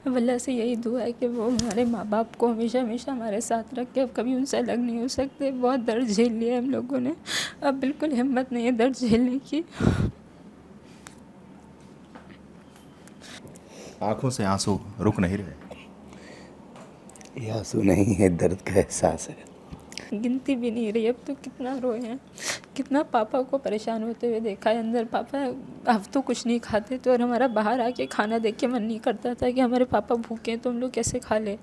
अब अल्लाह से यही दुआ है कि वो हमारे माँ बाप को हमेशा हमेशा हमारे साथ रखे। अब कभी उनसे अलग नहीं हो सकते। बहुत दर्द झेल लिया हम लोगों ने, अब बिल्कुल हिम्मत नहीं है दर्द झेलने की। आंखों से आंसू रुक नहीं रहे। ये आंसू नहीं है, दर्द का एहसास है। गिनती भी नहीं रही अब तो कितना रोए हैं, कितना पापा को परेशान होते हुए देखा है अंदर। पापा अब तो कुछ नहीं खाते तो, और हमारा बाहर आके खाना देख के मन नहीं करता था कि हमारे पापा भूखे हैं तो हम लोग कैसे खा लें।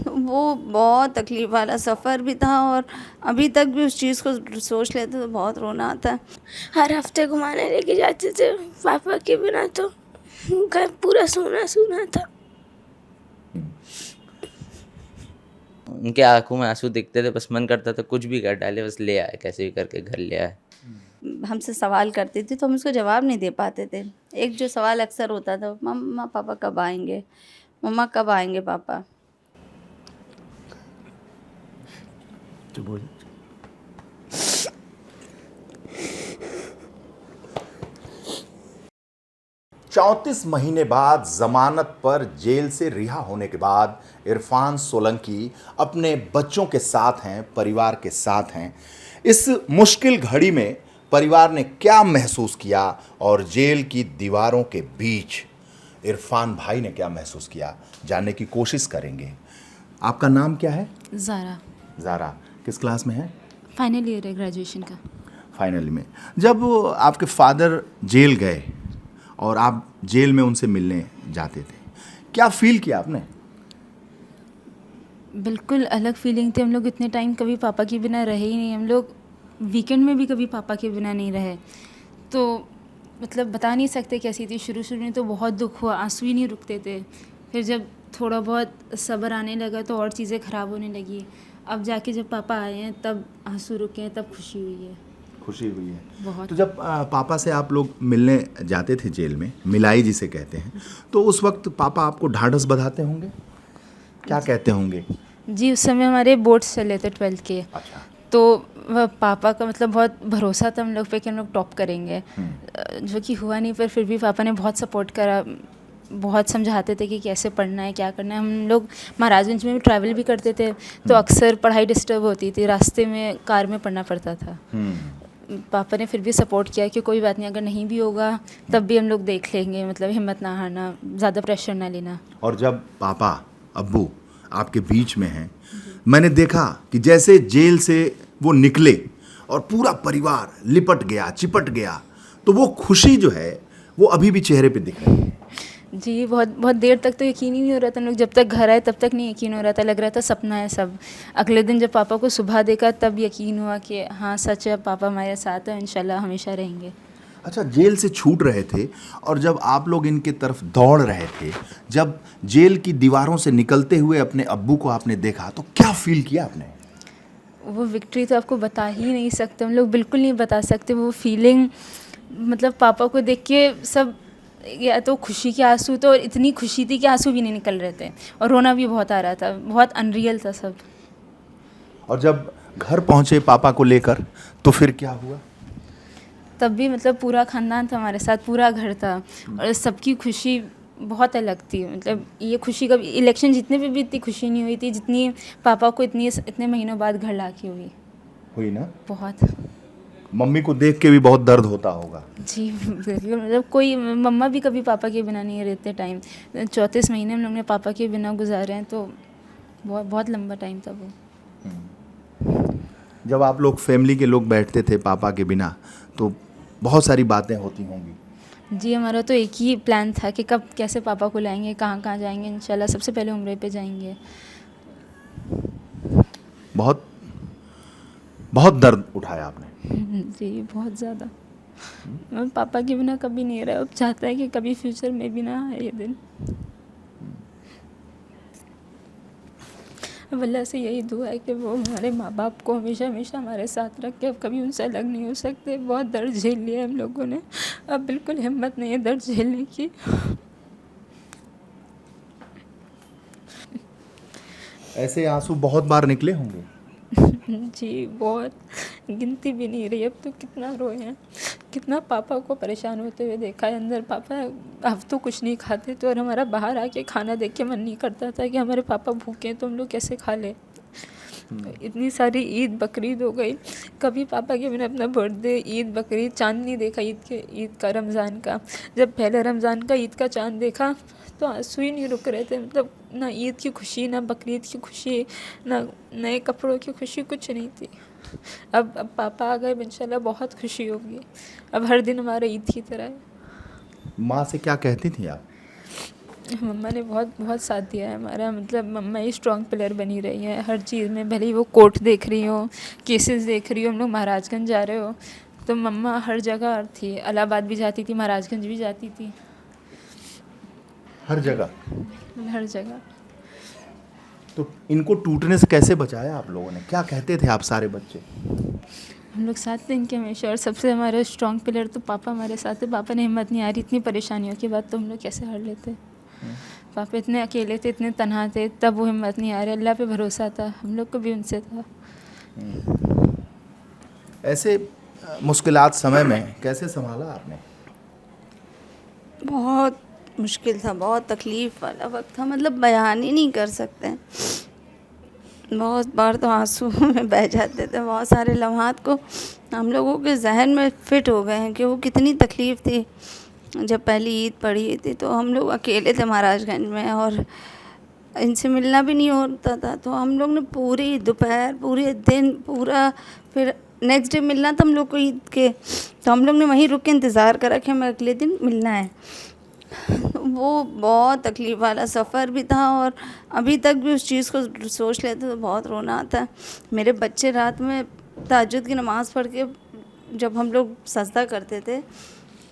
वो बहुत तकलीफ़ वाला सफ़र भी था, और अभी तक भी उस चीज़ को सोच लेते तो बहुत रोना आता है। हर हफ्ते घुमाने लेके जाते थे, पापा के बिना तो घर पूरा सूना सूना था। उनके आंखों में आंसू दिखते थे, बस मन करता था कुछ भी कर डाले, बस ले आए, कैसे भी करके घर ले आए। हमसे सवाल करती थी तो हम उसको जवाब नहीं दे पाते थे। एक जो सवाल अक्सर होता था, मम्मा पापा कब आएंगे, मम्मा कब आएंगे पापा। तो बोल 34 महीने बाद जमानत पर जेल से रिहा होने के बाद इरफान सोलंकी अपने बच्चों के साथ हैं, परिवार के साथ हैं। इस मुश्किल घड़ी में परिवार ने क्या महसूस किया और जेल की दीवारों के बीच इरफान भाई ने क्या महसूस किया, जानने की कोशिश करेंगे। आपका नाम क्या है? ज़ारा। ज़ारा किस क्लास में है? फाइनल ईयर है ग्रेजुएशन का। फाइनली में। जब आपके फादर जेल गए और आप जेल में उनसे मिलने जाते थे, क्या फील किया आपने? बिल्कुल अलग फीलिंग थी। हम लोग इतने टाइम कभी पापा के बिना रहे ही नहीं। हम लोग वीकेंड में भी कभी पापा के बिना नहीं रहे, तो मतलब बता नहीं सकते कैसी थी। शुरू शुरू में तो बहुत दुख हुआ, आंसू ही नहीं रुकते थे। फिर जब थोड़ा बहुत सब्र आने लगा तो और चीज़ें ख़राब होने लगी। अब जाके जब पापा आए हैं तब आंसू रुके हैं, तब खुशी हुई है। खुशी हुई है बहुत। तो जब पापा से आप लोग मिलने जाते थे जेल में, मिलाई जिसे कहते हैं, तो उस वक्त पापा आपको ढाढ़स बंधाते होंगे, क्या कहते होंगे? जी, उस समय हमारे बोर्ड्स चले थे 12th के। अच्छा। तो वह पापा का मतलब बहुत भरोसा था हम लोग पे कि हम लोग टॉप करेंगे, जो कि हुआ नहीं। पर फिर भी पापा ने बहुत सपोर्ट करा, बहुत समझाते थे कि कैसे पढ़ना है, क्या करना है। हम लोग महाराजगंज में भी ट्रैवल भी करते थे तो अक्सर पढ़ाई डिस्टर्ब होती थी, रास्ते में कार में पढ़ना पड़ता था। पापा ने फिर भी सपोर्ट किया कि कोई बात नहीं, अगर नहीं भी होगा तब भी हम लोग देख लेंगे, मतलब हिम्मत ना हारना, ज़्यादा प्रेशर ना लेना। और जब पापा अब्बू आपके बीच में हैं, मैंने देखा कि जैसे जेल से वो निकले और पूरा परिवार लिपट गया, चिपट गया, तो वो खुशी जो है वो अभी भी चेहरे पे दिख रही है। जी, बहुत बहुत देर तक तो यकीन ही नहीं हो रहा था। हम लोग जब तक घर आए तब तक नहीं यकीन हो रहा था, लग रहा था सपना है सब। अगले दिन जब पापा को सुबह देखा तब यकीन हुआ कि हाँ सच है, पापा हमारे साथ हैं, इंशाल्लाह हमेशा रहेंगे। अच्छा, जेल से छूट रहे थे और जब आप लोग इनके तरफ दौड़ रहे थे, जब जेल की दीवारों से निकलते हुए अपने अब्बू को आपने देखा, तो क्या फील किया आपने? वो विक्ट्री तो आपको बता ही नहीं सकते, हम लोग बिल्कुल नहीं बता सकते वो फीलिंग। मतलब पापा को देख के सब, या तो खुशी के आंसू, तो इतनी खुशी थी कि आंसू भी नहीं निकल रहे थे, और रोना भी बहुत आ रहा था, बहुत अनरियल था सब। और जब घर पहुंचे पापा को लेकर, तो फिर क्या हुआ? तब भी मतलब पूरा ख़ानदान था हमारे साथ, पूरा घर था, और सबकी खुशी बहुत अलग थी। मतलब ये खुशी कभी इलेक्शन जीतने पे भी इतनी खुशी नहीं हुई थी जितनी पापा को इतने महीनों बाद घर ला के हुई ना? बहुत। मम्मी को देख के भी बहुत दर्द होता होगा। जी बिल्कुल, मतलब कोई मम्मा भी कभी पापा के बिना नहीं रहते टाइम। 34 महीने हम लोग ने पापा के बिना गुजारे हैं, तो बहुत बहुत लंबा टाइम था वो। जब आप लोग फैमिली के लोग बैठते थे पापा के बिना, तो बहुत सारी बातें होती होंगी। जी, हमारा तो एक ही प्लान था कि कब कैसे पापा को लाएंगे, कहाँ कहाँ जाएंगे। इंशाल्लाह सबसे पहले उम्रे पे जाएंगे। बहुत बहुत दर्द उठाया आपने। जी, बहुत ज़्यादा। पापा के बिना कभी नहीं रहा, अब चाहता है कि कभी फ्यूचर में भी ना आए ये दिन। अब अल्लाह से यही दुआ है कि वो हमारे माँ बाप को हमेशा हमेशा हमारे साथ रखे। अब कभी उनसे अलग नहीं हो सकते। बहुत दर्द झेल लिया हम लोगों ने, अब बिल्कुल हिम्मत नहीं है दर्द झेलने की। ऐसे आंसू बहुत बार निकले होंगे। जी, बहुत, गिनती भी नहीं रही अब तो कितना रोए हैं, कितना पापा को परेशान होते हुए देखा है अंदर। पापा अब तो कुछ नहीं खाते थे और हमारा बाहर आके खाना देख के मन नहीं करता था कि हमारे पापा भूखे हैं तो हम लोग कैसे खा ले। इतनी सारी ईद बकरीद हो गई, कभी पापा के मैंने अपना बर्थडे, ईद, बकरीद, चाँद नहीं देखा ईद का, रमज़ान का। जब पहले रमज़ान का ईद का चाँद देखा तो आंसू ही नहीं रुक रहे थे। मतलब ना ईद की खुशी, ना बकरीद की खुशी, ना नए कपड़ों की खुशी, कुछ नहीं थी। अब पापा आ गए, इंशाल्लाह बहुत खुशी होगी। अब हर दिन हमारा ईद की तरह है। माँ से क्या कहती थी आप? मम्मा ने बहुत बहुत साथ दिया है हमारा। मतलब मम्मा ही स्ट्रॉन्ग पिलर बनी रही है हर चीज़ में। भले ही वो कोर्ट देख रही हो, केसेस देख रही हो, हम लोग महाराजगंज जा रहे हो तो मम्मा हर जगह थी। इलाहाबाद भी जाती थी, महाराजगंज भी जाती थी, हर जगह। हर जगह। तो इनको टूटने से कैसे बचाया आप लोगों ने? क्या कहते थे आप सारे बच्चे? हम लोग साथ थे इनके हमेशा। और सबसे हमारा स्ट्रॉन्ग पिलर तो पापा हमारे साथ थे। पापा ने हिम्मत नहीं आ रही, इतनी परेशानियों के बाद तो हम लोग कैसे हार लेते। पापा इतने अकेले थे, इतने तन्हा थे, तब वो हिम्मत नहीं आ रही। अल्लाह पे भरोसा था, हम लोग को भी उनसे था। ऐसे मुश्किलात समय में कैसे संभाला आपने? बहुत मुश्किल था, बहुत तकलीफ़ वाला वक्त था, मतलब बयान ही नहीं कर सकते। बहुत बार तो आंसू में बह जाते थे। बहुत सारे लम्हात को हम लोगों के जहन में फिट हो गए हैं कि वो कितनी तकलीफ़ थी। जब पहली ईद पड़ी थी तो हम लोग अकेले थे महाराजगंज में और इनसे मिलना भी नहीं होता था। तो हम लोग ने पूरी दोपहर, पूरे दिन, पूरा, फिर नेक्स्ट डे मिलना था हम लोग को ईद के, तो हम लोग ने वहीं रुक के इंतज़ार करा कि हमें अगले दिन मिलना है। वो बहुत तकलीफ़ वाला सफ़र भी था और अभी तक भी उस चीज़ को सोच लेते तो बहुत रोना आता है। मेरे बच्चे रात में तहज्जुद की नमाज़ पढ़ के जब हम लोग सजदा करते थे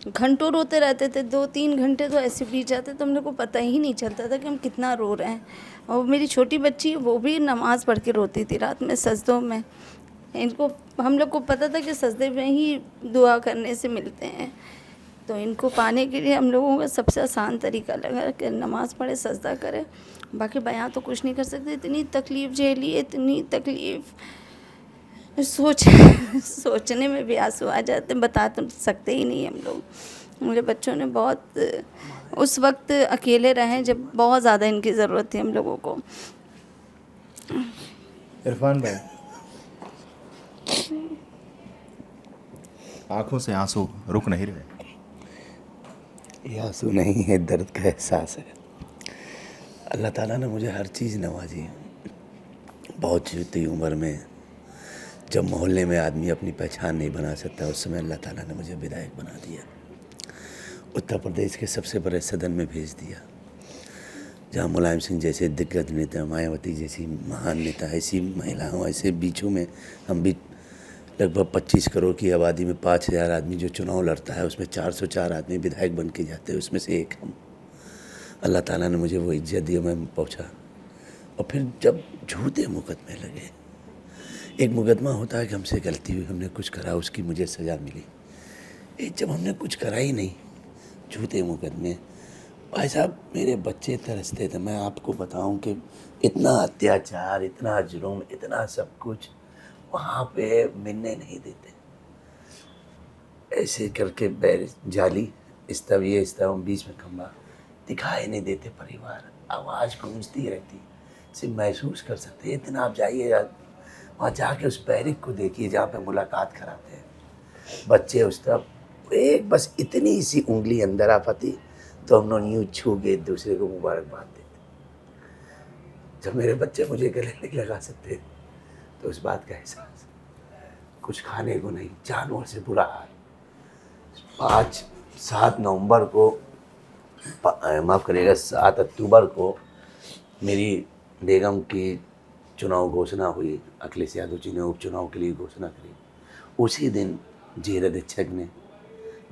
घंटों रोते रहते थे। 2-3 घंटे तो ऐसे बीत जाते तो हम लोग को पता ही नहीं चलता था कि हम कितना रो रहे हैं। और मेरी छोटी बच्ची वो भी नमाज़ पढ़ के रोती थी रात में सजदों में। इनको, हम लोग को पता था कि सजदे में ही दुआ करने से मिलते हैं, तो इनको पाने के लिए हम लोगों का सबसे आसान तरीका लगा कि नमाज़ पढ़े, सजदा करें। बाकी बयां तो कुछ नहीं कर सकते। इतनी तकलीफ़ झेली, इतनी तकलीफ़, सोचने में भी आंसू आ जाते, बता तो सकते ही नहीं हम लोग। मेरे बच्चों ने बहुत उस वक्त अकेले रहे जब बहुत ज़्यादा इनकी ज़रूरत थी हम लोगों को। इरफान भाई, आंखों से आंसू रुक नहीं रहे। ये आंसू नहीं है, दर्द का एहसास है। अल्लाह ताला ने मुझे हर चीज़ नवाजी है। बहुत छोटी उम्र में जब मोहल्ले में आदमी अपनी पहचान नहीं बना सकता, उस समय अल्लाह ताला ने मुझे विधायक बना दिया। उत्तर प्रदेश के सबसे बड़े सदन में भेज दिया, जहाँ मुलायम सिंह जैसे दिग्गज नेता, मायावती जैसी महान नेता, ऐसी महिलाओं, ऐसे बीचों में हम भी लगभग 25 करोड़ की आबादी में 5000 आदमी जो चुनाव लड़ता है उसमें 404 आदमी विधायक बन के जाते हैं, उसमें से एक हम। अल्लाह ताला ने मुझे वो इज्जत दी, मैं पहुँचा। और फिर जब झूठे मुकदमे लगे, एक मुकदमा होता है कि हमसे गलती हुई, हमने कुछ करा, उसकी मुझे सज़ा मिली। जब हमने कुछ करा ही नहीं, झूठे मुकदमे। भाई साहब, मेरे बच्चे तरसते थे। मैं आपको बताऊं कि इतना अत्याचार, इतना जुर्म, इतना सब कुछ वहाँ पे मिलने नहीं देते। ऐसे करके बैर जाली, इस तरह ये, इस तरह बीच में खंभा, दिखाई नहीं देते परिवार, आवाज़ गूंजती रहती, सिर्फ महसूस कर सकते। इतना आप जाइए, वहाँ जाके उस बैरिक को देखिए जहाँ पे मुलाकात कराते हैं बच्चे। उस तरफ एक बस इतनी सी उंगली अंदर आ पाती तो हम लोग यूँ छू के एक दूसरे को मुबारकबाद देते। जब मेरे बच्चे मुझे गले नहीं लगा सकते तो उस बात का एहसास, कुछ खाने को नहीं, जानवर से बुरा हाल। 7 नवंबर को, माफ़ करिएगा, 7 अक्टूबर को मेरी बेगम की चुनाव घोषणा हुई। अखिलेश यादव जी ने उपचुनाव के लिए घोषणा करी। उसी दिन जेल अधीक्षक ने,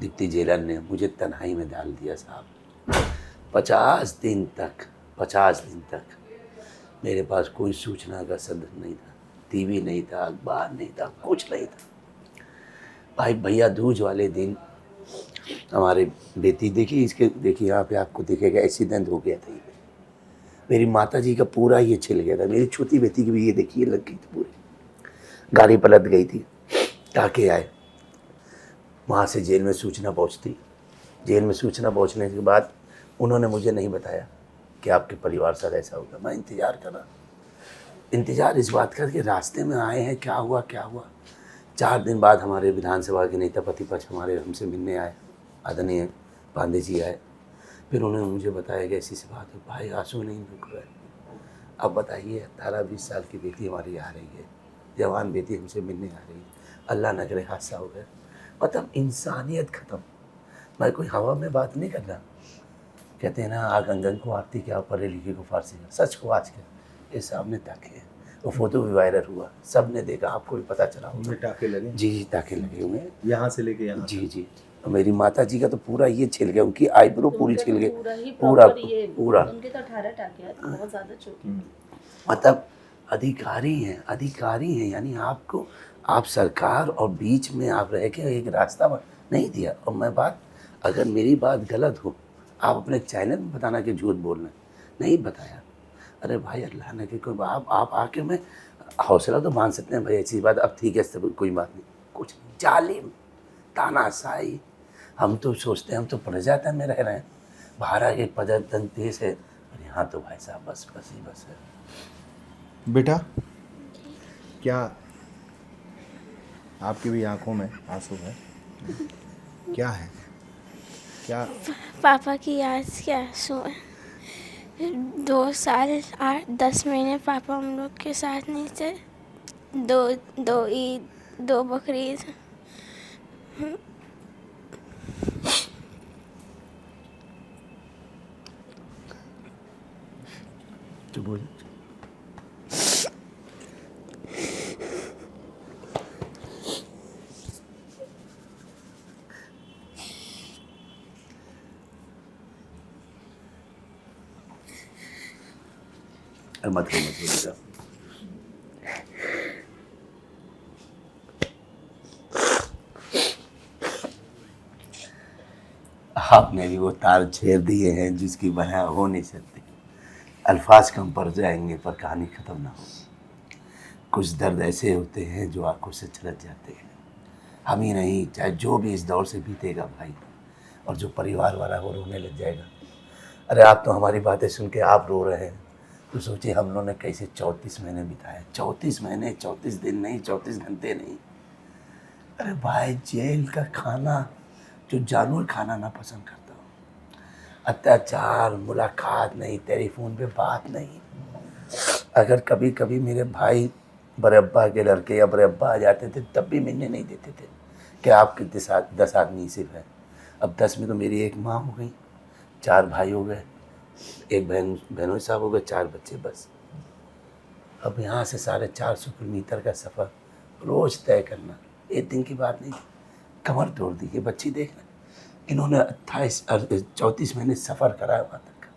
डिप्टी जेलर ने मुझे तन्हाई में डाल दिया साहब। 50 दिन तक मेरे पास कोई सूचना का साधन नहीं था, टीवी नहीं था, अखबार नहीं था, कुछ नहीं था। भाई भैया दूज वाले दिन हमारे बेटी, देखिए यहाँ पे आपको दिखेगा, एक्सीडेंट हो गया था। ये मेरी माता जी का पूरा ये छिल गया था। मेरी छोटी बेटी की भी ये देखिए लग गई थी, पूरी गाड़ी पलट गई थी, टाके आए। वहाँ से जेल में सूचना पहुँचती। जेल में सूचना पहुँचने के बाद उन्होंने मुझे नहीं बताया कि आपके परिवार साथ ऐसा होगा। मैं इंतज़ार करा, इंतज़ार इस बात का कि रास्ते में आए हैं, क्या हुआ क्या हुआ। 4 दिन बाद हमारे विधानसभा के नेता प्रतिपक्ष हमारे हमसे मिलने आए, आदरणीय पांडे जी आए। फिर उन्होंने मुझे बताया कि ऐसी सी बात है। भाई आंसू नहीं रुक रहे। अब बताइए 18-20 साल की बेटी हमारी आ रही है, जवान बेटी हमसे मिलने आ रही है, अल्लाह न करे हादसा हो गया। मतलब इंसानियत ख़त्म। मैं कोई हवा में बात नहीं कर रहा। कहते हैं ना, आग आंगन को आती क्या, पढ़े लिखे को फारसी का। सच को आज के ये सामने ताके हैं। वो फोटो भी वायरल हुआ, सब ने देखा, आपको भी पता चला होगा। टाके लगे? जी टाके लगे हुए हैं, यहाँ से लेके यहाँ। जी जी। मेरी माता जी का तो पूरा ये छिल गया, उनकी आईब्रो पूरी छिल गई, पूरा उनके तो 18 टाके हैं, बहुत ज़्यादा छोटी। मतलब अधिकारी हैं, यानी आपको, आप सरकार और बीच में आप रह के एक रास्ता नहीं दिया। और मैं बात, अगर मेरी बात गलत हो, आप अपने चैनल में बताना कि झूठ बोलना, नहीं बताया। अरे भाई अल्लाह ने कि कोई आप आके मैं हौसला तो बांध सकते हैं भाई, ऐसी बात, अब ठीक है सब कोई बात नहीं, कुछ नहीं। जालिम, तानाशाही। हम तो सोचते हैं हम तो प्रजातंत्र में रह रहे हैं, बाहर आके प्रजातंत्र देश है, और यहाँ तो भाई साहब बस है। बेटा, क्या आपकी भी आंखों में आंसू है? क्या है? क्या? पापा की याद के आंसू हैं। 2 साल 8-10 महीने पापा हम लोग के साथ नहीं थे। 2 ईद, 2 बकरीद। तो बोल, मत बेटा। आपने भी वो तार छेड़ दिए हैं जिसकी बयां हो नहीं सकती। अल्फाज कम पड़ जाएंगे पर कहानी ख़त्म ना हो। कुछ दर्द ऐसे होते हैं जो आंखों से छलक जाते हैं। हम ही नहीं, चाहे जो भी इस दौर से बीतेगा भाई, और जो परिवार वाला वो रोने लग जाएगा। अरे आप तो हमारी बातें सुन के आप रो रहे हैं, तो सोचिए हम लोगों ने कैसे 34 महीने बिताए। 34 महीने, 34 दिन नहीं, 34 घंटे नहीं। अरे भाई जेल का खाना जो जानवर खाना ना पसंद करता हो, अत्याचार, मुलाकात नहीं, टेलीफोन पे बात नहीं। अगर कभी कभी मेरे भाई बड़े अब्बा के लड़के या बड़े अब्बा आ जाते थे तब भी मिलने नहीं देते थे कि आप कितने साथ 10 आदमी सिर्फ है। अब 10 में तो मेरी एक माँ हो गई, 4 भाई हो गए, एक बहनों साहब हो गए, 4 बच्चे बस। अब यहाँ से 450 किलोमीटर का सफ़र रोज़ तय करना, एक दिन की बात नहीं, कमर तोड़ दी। ये बच्ची देखना, इन्होंने 34 महीने सफ़र करा वहाँ तक,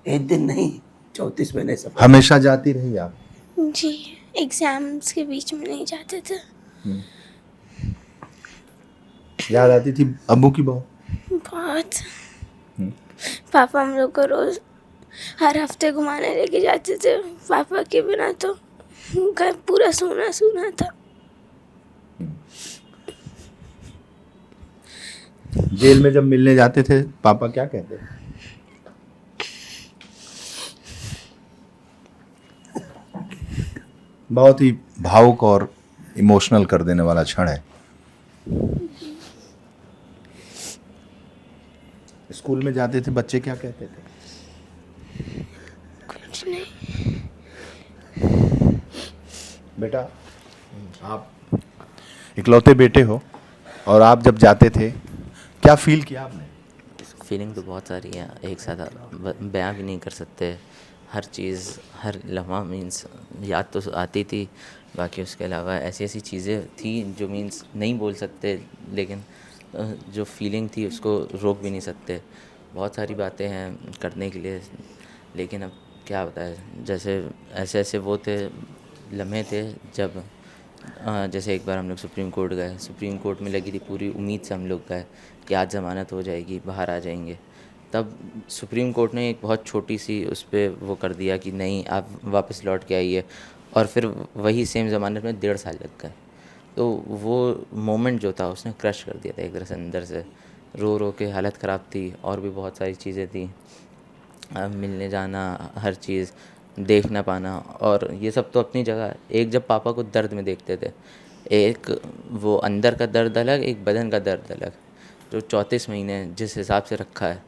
एक दिन नहीं, 34 महीने सफ़र। हमेशा जाती रही आप? जी, एग्ज़ाम्स के बीच में नहीं जाते थे। याद आती थी अब्बू की बहुत? बहुत। पापा हम लोग को रोज़ हर हफ्ते घुमाने लेके जाते थे। पापा के बिना तो घर पूरा सूना सूना था। जेल में जब मिलने जाते थे पापा क्या कहते थे? बहुत ही भावुक और इमोशनल कर देने वाला क्षण है। स्कूल में जाते थे बच्चे क्या कहते थे? कुछ नहीं। बेटा, आप इकलौते बेटे हो और आप जब जाते थे क्या फील किया आपने? फीलिंग तो बहुत सारी है, एक साथ बयां भी नहीं कर सकते। हर चीज़, हर लम्हा मीन्स याद तो आती थी, बाकी उसके अलावा ऐसी ऐसी चीज़ें थी जो मीन्स नहीं बोल सकते, लेकिन जो फीलिंग थी उसको रोक भी नहीं सकते। बहुत सारी बातें हैं करने के लिए, लेकिन अब क्या बताएं, जैसे ऐसे ऐसे वो थे लम्हे थे जब जैसे एक बार हम लोग सुप्रीम कोर्ट गए, सुप्रीम कोर्ट में लगी थी पूरी उम्मीद से हम लोग गए कि आज ज़मानत हो जाएगी, बाहर आ जाएंगे। तब सुप्रीम कोर्ट ने एक बहुत छोटी सी उस पर वो कर दिया कि नहीं आप वापस लौट के आइए, और फिर वही सेम ज़मानत में 1.5 साल लग गए। तो वो मोमेंट जो था उसने क्रश कर दिया था एक तरह से अंदर से। रो रो के हालत ख़राब थी, और भी बहुत सारी चीज़ें थी, मिलने जाना, हर चीज़ देख ना पाना, और ये सब तो अपनी जगह है। एक जब पापा को दर्द में देखते थे, एक वो अंदर का दर्द अलग, एक बदन का दर्द अलग, जो 34 महीने जिस हिसाब से रखा है,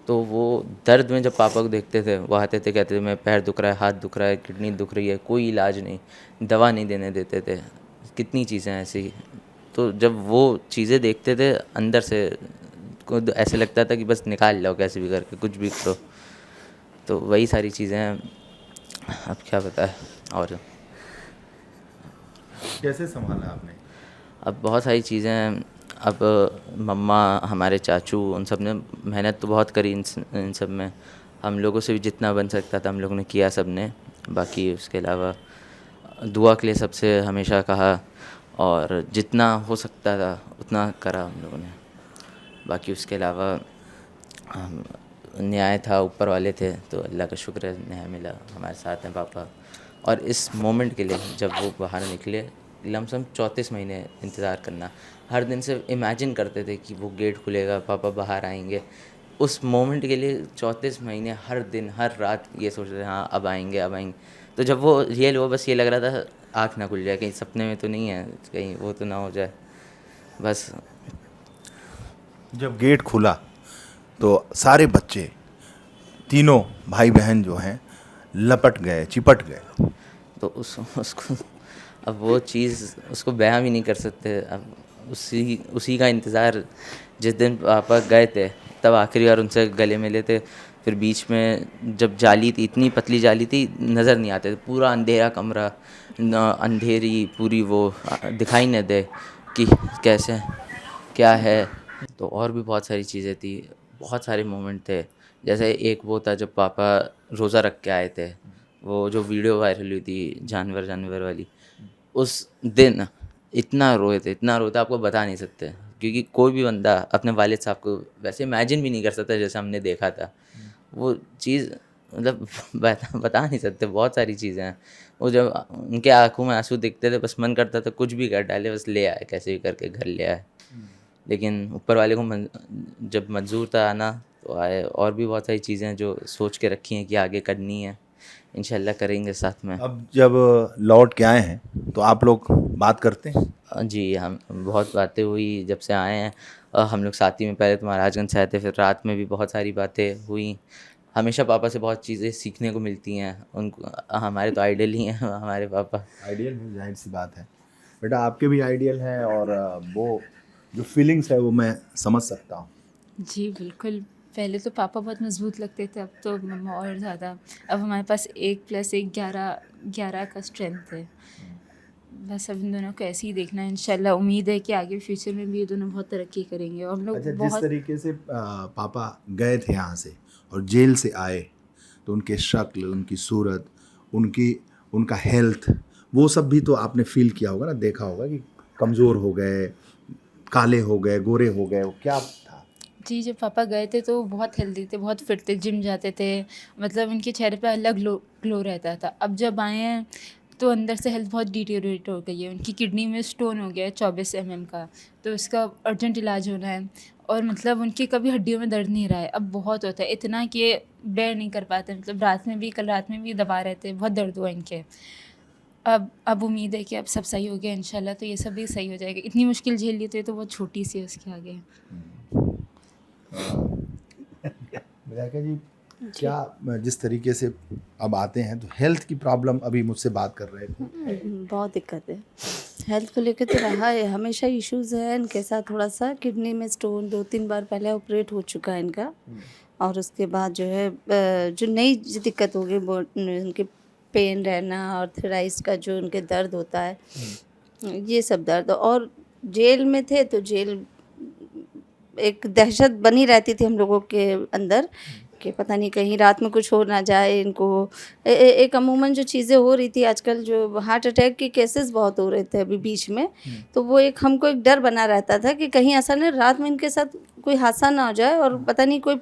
तो वो दर्द में जब पापा को देखते थे, वो आते थे, कहते थे मैं पैर दुख रहा है, हाथ दुख रहा है, किडनी दुख रही है, कोई इलाज नहीं, दवा नहीं देने देते थे, कितनी चीज़ें ऐसी। तो जब वो चीज़ें देखते थे अंदर से खुद ऐसे लगता था कि बस निकाल लो कैसे भी करके, कुछ भी करो। तो वही सारी चीज़ें हैं, अब क्या बताएं। और कैसे संभाला आपने? अब बहुत सारी चीज़ें हैं। अब मम्मा, हमारे चाचू, उन सब ने मेहनत तो बहुत करी इन सब में। हम लोगों से भी जितना बन सकता था हम लोगों ने किया सब ने। बाकी उसके अलावा दुआ के लिए सबसे हमेशा कहा, और जितना हो सकता था उतना करा हम लोगों ने। बाकी उसके अलावा न्याय था, ऊपर वाले थे, तो अल्लाह का शुक्र है न्याय मिला, हमारे साथ हैं पापा। और इस मोमेंट के लिए जब वो बाहर निकले, लमसम 34 महीने इंतज़ार करना, हर दिन से इमेजिन करते थे कि वो गेट खुलेगा, पापा बाहर आएंगे। उस मोमेंट के लिए 34 महीने हर दिन हर रात ये सोचते थे हाँ अब आएंगे अब आएंगे। तो जब वो रियल हुआ, बस ये लग रहा था आँख ना खुल जाए, कहीं सपने में तो नहीं है, कहीं वो तो ना हो जाए बस। जब गेट खुला तो सारे बच्चे, तीनों भाई बहन जो हैं, लपट गए, चिपट गए। तो उसको अब वो चीज़ उसको बयां भी नहीं कर सकते। अब उसी का इंतज़ार, जिस दिन पापा गए थे तब आखिरी बार उनसे गले मिले थे। फिर बीच में जब जाली थी, इतनी पतली जाली थी, नज़र नहीं आते थे, पूरा अंधेरा कमरा, अंधेरी पूरी, वो दिखाई न दे कि कैसे क्या है। तो और भी बहुत सारी चीज़ें थी, बहुत सारे मोमेंट थे। जैसे एक वो था जब पापा रोज़ा रख के आए थे, वो जो वीडियो वायरल हुई थी जानवर वाली, उस दिन इतना रोए थे, इतना रोए थे, आपको बता नहीं सकते। क्योंकि कोई भी बंदा अपने वालिद साहब को वैसे इमेजिन भी नहीं कर सकता जैसे हमने देखा था। वो चीज़ मतलब बता नहीं सकते, बहुत सारी चीज़ें हैं। वो जब उनके आँखों में आंसू दिखते थे, बस मन करता था कुछ भी कर डाले, बस ले आए, कैसे भी करके घर ले आए। लेकिन ऊपर वाले को जब मंजूर था आना तो आए। और भी बहुत सारी चीज़ें हैं जो सोच के रखी हैं कि आगे करनी है, इंशाल्लाह करेंगे साथ में। अब जब लौट के आए हैं तो आप लोग बात करते हैं? जी, हम बहुत बातें हुई जब से आए हैं। हम लोग साथ ही में पहले तो महाराजगंज से आए थे, फिर रात में भी बहुत सारी बातें हुई। हमेशा पापा से बहुत चीज़ें सीखने को मिलती हैं। उनको हमारे तो आइडल ही हैं हमारे पापा। आइडियल है, जाहिर सी बात है बेटा, आपके भी आइडियल हैं, और वो जो फीलिंग्स है वो मैं समझ सकता हूँ। जी बिल्कुल। पहले तो पापा बहुत मज़बूत लगते थे, अब तो मम्मा और ज़्यादा। अब हमारे पास 1+1 11 का स्ट्रेंथ है। बस अब इन दोनों को ऐसे ही देखना है। इंशाल्लाह उम्मीद है कि आगे फ्यूचर में भी ये दोनों बहुत तरक्की करेंगे। और हम लोग अच्छा, जिस बहुत तरीके से पापा गए थे यहाँ से और जेल से आए, तो उनके शक्ल, उनकी सूरत, उनका हेल्थ, वो सब भी तो आपने फील किया होगा ना, देखा होगा कि कमज़ोर हो गए, काले हो गए, गोरे हो गए, वो क्या था? जी, जब पापा गए थे तो वो बहुत हेल्दी थे, बहुत फिट थे, जिम जाते थे, मतलब उनके चेहरे पे अलग ग्लो रहता था। अब जब आए हैं तो अंदर से हेल्थ बहुत डिटेरियोरेट हो गई है। उनकी किडनी में स्टोन हो गया है 24 mm का, तो इसका अर्जेंट इलाज होना है। और मतलब उनकी कभी हड्डियों में दर्द नहीं रहा है, अब बहुत होता है, इतना कि ये बेयर नहीं कर पाते। मतलब कल रात में भी दबा रहे थे, बहुत दर्द हुआ इनके। अब उम्मीद है कि अब सब सही हो गया इंशाल्लाह, तो ये सब भी सही हो जाएगा। इतनी मुश्किल झेल ली तो बहुत छोटी सी है उसके आगे। विधायका जी, क्या जिस तरीके से अब आते हैं तो हेल्थ की प्रॉब्लम, अभी मुझसे बात कर रहे थे, बहुत दिक्कत है हेल्थ को लेकर, तो रहा है हमेशा इश्यूज़ है इनके साथ। थोड़ा सा किडनी में स्टोन 2-3 बार पहले ऑपरेट हो चुका है इनका। और उसके बाद जो है जो नई जो दिक्कत हो गई वो उनके पेन रहना, और थायराइड का जो उनके दर्द होता है, ये सब दर्द। और जेल में थे तो जेल एक दहशत बनी रहती थी हम लोगों के अंदर कि पता नहीं कहीं रात में कुछ हो ना जाए इनको। एक अमूमन जो चीज़ें हो रही थी आजकल, जो हार्ट अटैक के केसेस बहुत हो रहे थे अभी बीच में, तो वो एक हमको एक डर बना रहता था कि कहीं ऐसा नहीं रात में इनके साथ कोई हादसा ना हो जाए और पता नहीं कोई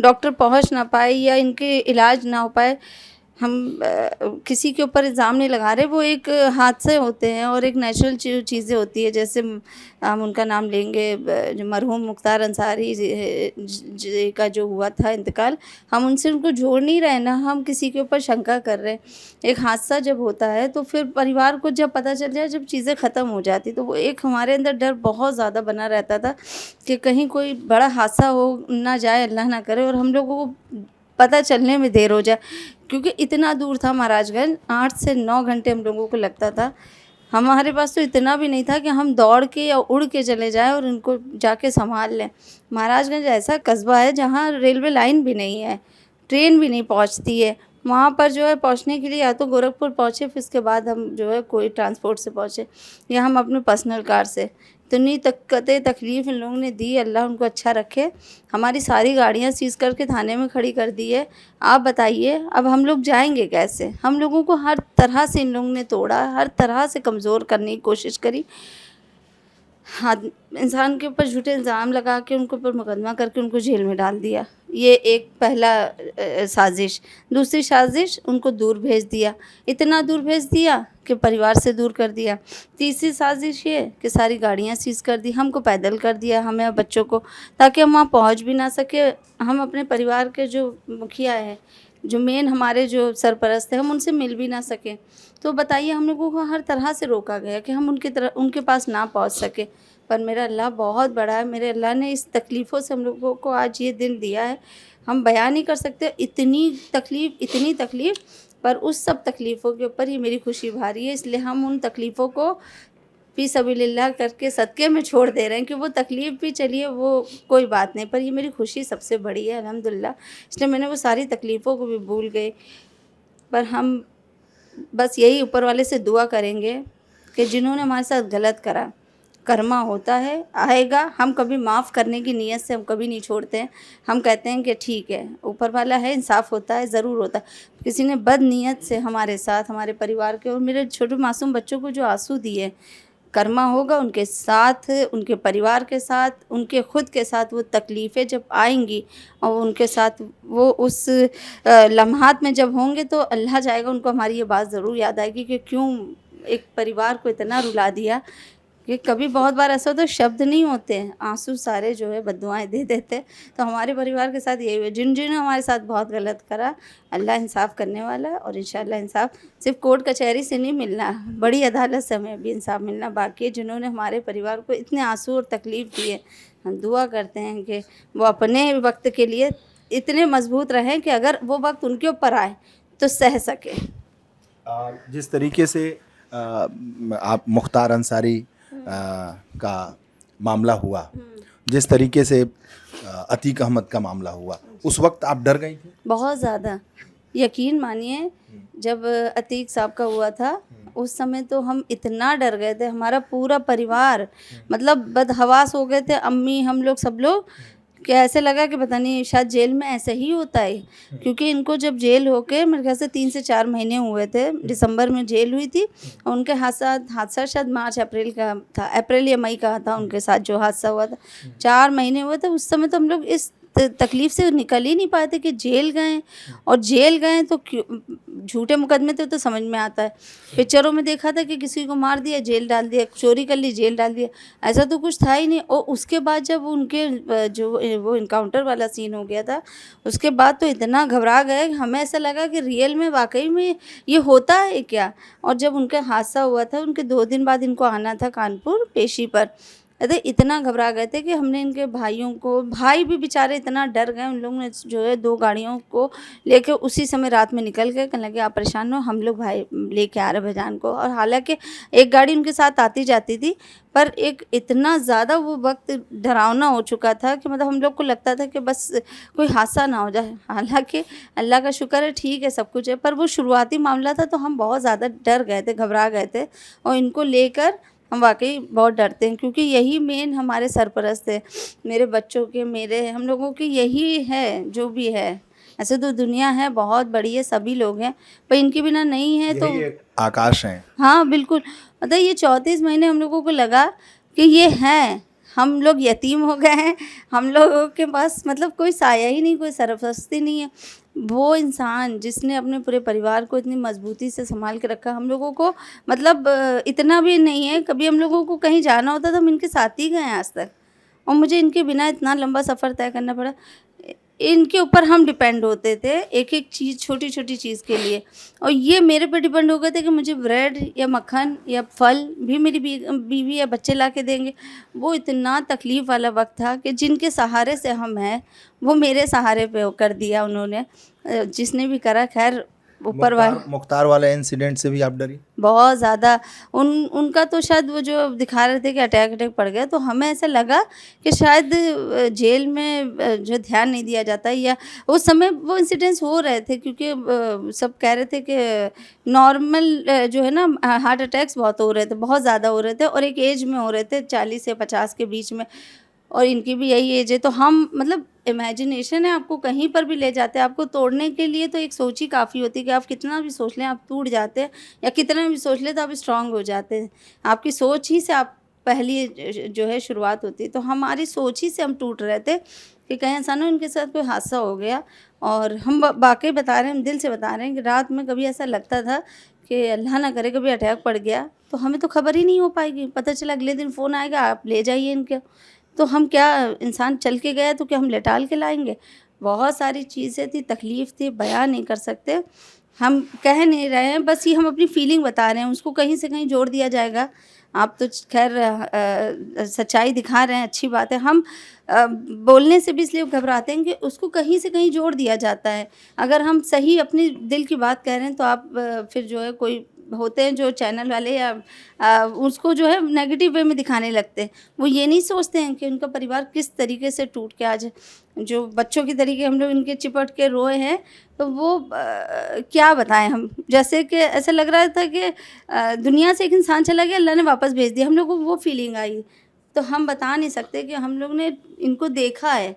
डॉक्टर पहुंच ना पाए या इनके इलाज ना हो पाए। हम किसी के ऊपर इल्ज़ाम नहीं लगा रहे, वो एक हादसे होते हैं और एक नेचुरल चीज़ें होती है। जैसे हम उनका नाम लेंगे, जो मरहूम मुख्तार अंसारी जी का जो हुआ था इंतकाल, हम उनसे उनको जोड़ नहीं रहे ना, हम किसी के ऊपर शंका कर रहे हैं। एक हादसा जब होता है तो फिर परिवार को जब पता चल जाए, जब चीज़ें ख़त्म हो जाती, तो वो एक हमारे अंदर डर बहुत ज़्यादा बना रहता था कि कहीं कोई बड़ा हादसा हो ना जाए, अल्लाह ना करे, और हम लोगों को पता चलने में देर हो जाए, क्योंकि इतना दूर था महाराजगंज। 8 से 9 घंटे हम लोगों को लगता था। हमारे पास तो इतना भी नहीं था कि हम दौड़ के या उड़ के चले जाएं और उनको जाके संभाल लें। महाराजगंज ऐसा कस्बा है जहाँ रेलवे लाइन भी नहीं है, ट्रेन भी नहीं पहुँचती है। वहाँ पर जो है पहुँचने के लिए या तो गोरखपुर पहुँचे, फिर उसके बाद हम जो है कोई ट्रांसपोर्ट से पहुँचे, या हम अपने पर्सनल कार से। इतनी दिक्कतें तकलीफ़ इन लोगों ने दी, अल्लाह उनको अच्छा रखे। हमारी सारी गाड़ियाँ सीज़ करके थाने में खड़ी कर दी है। आप बताइए अब हम लोग जाएंगे कैसे? हम लोगों को हर तरह से इन लोगों ने तोड़ा, हर तरह से कमज़ोर करने की कोशिश करी। हाँ, इंसान के ऊपर झूठे इल्ज़ाम लगा के उनके ऊपर मुकदमा करके उनको जेल में डाल दिया। ये एक पहला साजिश। दूसरी साजिश, उनको दूर भेज दिया, इतना दूर भेज दिया कि परिवार से दूर कर दिया। तीसरी साजिश ये कि सारी गाड़ियाँ सीज़ कर दी, हमको पैदल कर दिया, हमें और बच्चों को, ताकि हम वहाँ पहुँच भी ना सके। हम अपने परिवार के जो मुखिया हैं, जो मेन हमारे जो सरपरस्त हैं, हम उनसे मिल भी ना सके। तो बताइए, हम लोगों को हर तरह से रोका गया कि हम उनके पास ना पहुंच सके। पर मेरा अल्लाह बहुत बड़ा है, मेरे अल्लाह ने इस तकलीफ़ों से हम लोगों को आज ये दिन दिया है, हम बयान नहीं कर सकते। इतनी तकलीफ़, पर उस सब तकलीफ़ों के ऊपर ही मेरी खुशी भारी है। इसलिए हम उन तकलीफ़ों को फ़ी सबीलिल्लाह करके सदक़े में छोड़ दे रहे हैं कि वो तकलीफ़ भी चलिए, वो कोई बात नहीं, पर ये मेरी खुशी सबसे बड़ी है अल्हम्दुलिल्लाह। इसलिए मैंने वो सारी तकलीफ़ों को भी भूल गई। पर हम बस यही ऊपर वाले से दुआ करेंगे कि जिन्होंने हमारे साथ गलत करा, कर्मा होता है, आएगा। हम कभी माफ़ करने की नीयत से हम कभी नहीं छोड़ते हैं। हम कहते हैं कि ठीक है, ऊपर वाला है, इंसाफ़ होता है, ज़रूर होता है। किसी ने बद नीयत से हमारे साथ, हमारे परिवार के और मेरे छोटे मासूम बच्चों को जो आंसू दिए, कर्मा होगा उनके साथ, उनके परिवार के साथ, उनके खुद के साथ वो तकलीफ़ें जब आएंगी और उनके साथ वो उस लम्हात में जब होंगे, तो अल्लाह चाहेगा उनको हमारी ये बात ज़रूर याद आएगी कि क्यों एक परिवार को इतना रुला दिया। कि कभी बहुत बार ऐसा होता है, शब्द नहीं होते हैं, आंसू सारे जो है बद्दुआएँ दे देते हैं। तो हमारे परिवार के साथ यही हुआ, जिन्होंने हमारे साथ बहुत गलत करा, अल्लाह इंसाफ़ करने वाला है। और इंशाअल्लाह इंसाफ़ सिर्फ कोर्ट कचहरी से नहीं मिलना, बड़ी अदालत से हमें भी इंसाफ़ मिलना बाकी है। जिन्होंने हमारे परिवार को इतने आंसू और तकलीफ़ दिए, हम दुआ करते हैं कि वो अपने वक्त के लिए इतने मजबूत रहें कि अगर वो वक्त उनके ऊपर आए तो सह सके। जिस तरीके से आप मुख्तार अंसारी का मामला हुआ, जिस तरीके से अतीक अहमद का मामला हुआ, उस वक्त आप डर गई थी? बहुत ज़्यादा, यकीन मानिए, जब अतीक साहब का हुआ था उस समय तो हम इतना डर गए थे, हमारा पूरा परिवार मतलब बदहवास हो गए थे, अम्मी, हम लोग, सब लोग, कि ऐसे लगा कि पता नहीं शायद जेल में ऐसे ही होता है। क्योंकि इनको जब जेल होके मेरे ख्याल से 3 से 4 महीने हुए थे, दिसंबर में जेल हुई थी, और उनके हादसा शायद मार्च अप्रैल का था, अप्रैल या मई का था उनके साथ जो हादसा हुआ था। 4 महीने हुए थे। उस समय तो हम लोग इस तकलीफ़ से निकल ही नहीं पाए थे कि जेल गए, और जेल गए तो झूठे मुकदमे थे तो समझ में आता है। पिक्चरों में देखा था कि किसी को मार दिया, जेल डाल दिया, चोरी कर ली, जेल डाल दिया, ऐसा तो कुछ था ही नहीं। और उसके बाद जब उनके जो वो इनकाउंटर वाला सीन हो गया था, उसके बाद तो इतना घबरा गए, हमें ऐसा लगा कि रियल में वाकई में ये होता है क्या। और जब उनका हादसा हुआ था, उनके 2 दिन बाद इनको आना था कानपुर पेशी पर, अरे इतना घबरा गए थे कि हमने इनके भाइयों को, भाई भी बेचारे इतना डर गए, उन लोगों ने जो है 2 गाड़ियों को लेके उसी समय रात में निकल गए, कहने लगे आप परेशान हो, हम लोग भाई लेके आ रहे भैजान को। और हालांकि एक गाड़ी उनके साथ आती जाती थी, पर एक इतना ज़्यादा वो वक्त डरावना हो चुका था कि मतलब हम लोग को लगता था कि बस कोई हादसा ना हो जाए। हालांकि अल्लाह का शुक्र है, ठीक है, सब कुछ है, पर वो शुरुआती मामला था तो हम बहुत ज़्यादा डर गए थे, घबरा गए थे। और इनको लेकर हम वाकई बहुत डरते हैं, क्योंकि यही मेन हमारे सरपरस्त है, मेरे बच्चों के, मेरे, हम लोगों की यही है जो भी है। ऐसे तो दुनिया है बहुत बड़ी है, सभी लोग हैं, पर इनके बिना नहीं है तो आकाश हैं। हाँ बिल्कुल, मतलब ये 34 महीने हम लोगों को लगा कि ये हैं, हम लोग यतीम हो गए हैं, हम लोगों के पास मतलब कोई साया ही नहीं, कोई सरपरस्ती नहीं है। वो इंसान जिसने अपने पूरे परिवार को इतनी मजबूती से संभाल के रखा, हम लोगों को मतलब इतना भी नहीं है, कभी हम लोगों को कहीं जाना होता तो हम इनके साथ ही गए हैं आज तक, और मुझे इनके बिना इतना लंबा सफ़र तय करना पड़ा। इनके ऊपर हम डिपेंड होते थे एक एक चीज़, छोटी छोटी चीज़ के लिए, और ये मेरे पे डिपेंड हो गए थे कि मुझे ब्रेड या मक्खन या फल भी मेरी बीवी या बच्चे ला के देंगे। वो इतना तकलीफ़ वाला वक्त था कि जिनके सहारे से हम हैं वो मेरे सहारे पे कर दिया उन्होंने, जिसने भी करा। खैर ऊपर वाले मुख्तार वाले इंसिडेंट से भी आप डरी? बहुत ज़्यादा। उनका तो शायद वो जो दिखा रहे थे कि अटैक पड़ गया, तो हमें ऐसा लगा कि शायद जेल में जो ध्यान नहीं दिया जाता, या उस समय वो इंसिडेंट्स हो रहे थे क्योंकि सब कह रहे थे कि नॉर्मल जो है ना हार्ट अटैक्स बहुत हो रहे थे, बहुत ज़्यादा हो रहे थे, और एक एज में हो रहे थे 40 से 50 के बीच में, और इनकी भी यही एज है। तो हम मतलब इमेजिनेशन है, आपको कहीं पर भी ले जाते हैं। आपको तोड़ने के लिए तो एक सोच ही काफ़ी होती है कि आप कितना भी सोच लें आप टूट जाते हैं, या कितना भी सोच लें तो आप स्ट्रांग हो जाते हैं। आपकी सोच ही से आप पहली जो है शुरुआत होती है। तो हमारी सोच ही से हम टूट रहे थे कि कहीं ऐसा ना उनके साथ कोई हादसा हो गया। और हम वाकई बता रहे हैं, हम दिल से बता रहे हैं कि रात में कभी ऐसा लगता था कि अल्लाह ना करे कभी अटैक पड़ गया तो हमें तो खबर ही नहीं हो पाएगी। पता चला अगले दिन फ़ोन आएगा, आप ले जाइए इनके, तो हम क्या, इंसान चल के गया तो क्या हम लेटाल के लाएंगे? बहुत सारी चीज़ें थी, तकलीफ़ थी, बयान नहीं कर सकते। हम कह नहीं रहे हैं, बस ये हम अपनी फीलिंग बता रहे हैं, उसको कहीं से कहीं जोड़ दिया जाएगा। आप तो खैर सच्चाई दिखा रहे हैं, अच्छी बात है। हम बोलने से भी इसलिए घबराते हैं कि उसको कहीं से कहीं जोड़ दिया जाता है। अगर हम सही अपनी दिल की बात कह रहे हैं तो आप फिर जो है कोई होते हैं जो चैनल वाले या उसको जो है नेगेटिव वे में दिखाने लगते हैं। वो ये नहीं सोचते हैं कि उनका परिवार किस तरीके से टूट के आज जो बच्चों की तरीके हम लोग इनके चिपट के रोए हैं, तो वो क्या बताएं हम। जैसे कि ऐसा लग रहा था कि दुनिया से एक इंसान चला गया, अल्लाह ने वापस भेज दिया, हम लोग को वो फीलिंग आई। तो हम बता नहीं सकते कि हम लोग ने इनको देखा है,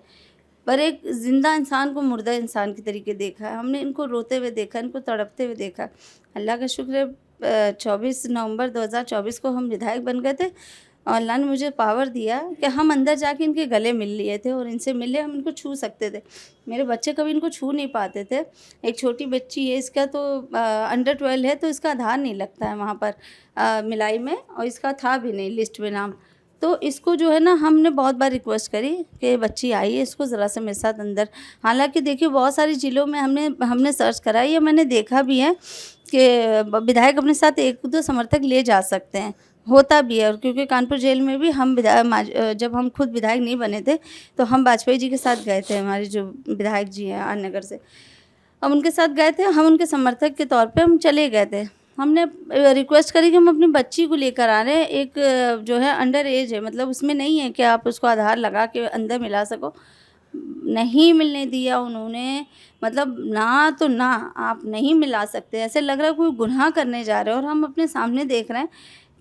पर एक ज़िंदा इंसान को मुर्दा इंसान की तरीके देखा है। हमने इनको रोते हुए देखा, इनको तड़पते हुए देखा। अल्लाह का शुक्र है 24 नवंबर 2024 को हम विधायक बन गए थे, और अल्लाह ने मुझे पावर दिया कि हम अंदर जाके इनके गले मिल लिए थे, और इनसे मिले, हम इनको छू सकते थे। मेरे बच्चे कभी इनको छू नहीं पाते थे। एक छोटी बच्ची है, इसका तो अंडर 12 है, तो इसका आधार नहीं लगता है वहाँ पर मिलाई में, और इसका था भी नहीं लिस्ट में नाम। तो इसको जो है ना हमने बहुत बार रिक्वेस्ट करी कि बच्ची आई है, इसको ज़रा सा मेरे साथ अंदर। हालांकि देखिए बहुत सारी ज़िलों में हमने सर्च कराई है, मैंने देखा भी है कि विधायक अपने साथ 1-2 समर्थक ले जा सकते हैं, होता भी है। और क्योंकि कानपुर जेल में भी हम जब हम खुद विधायक नहीं बने थे तो हम वाजपेयी जी के साथ गए थे, हमारे जो विधायक जी हैं आर नगर से, हम उनके साथ गए थे। हम उनके समर्थक के तौर पे हम चले गए थे। हमने रिक्वेस्ट करी कि हम अपनी बच्ची को लेकर आ रहे हैं, एक जो है अंडर एज है, मतलब उसमें नहीं है कि आप उसको आधार लगा के अंदर मिला सको। नहीं मिलने दिया उन्होंने, मतलब ना तो ना, आप नहीं मिला सकते। ऐसे लग रहा है कोई गुनाह करने जा रहे हैं, और हम अपने सामने देख रहे हैं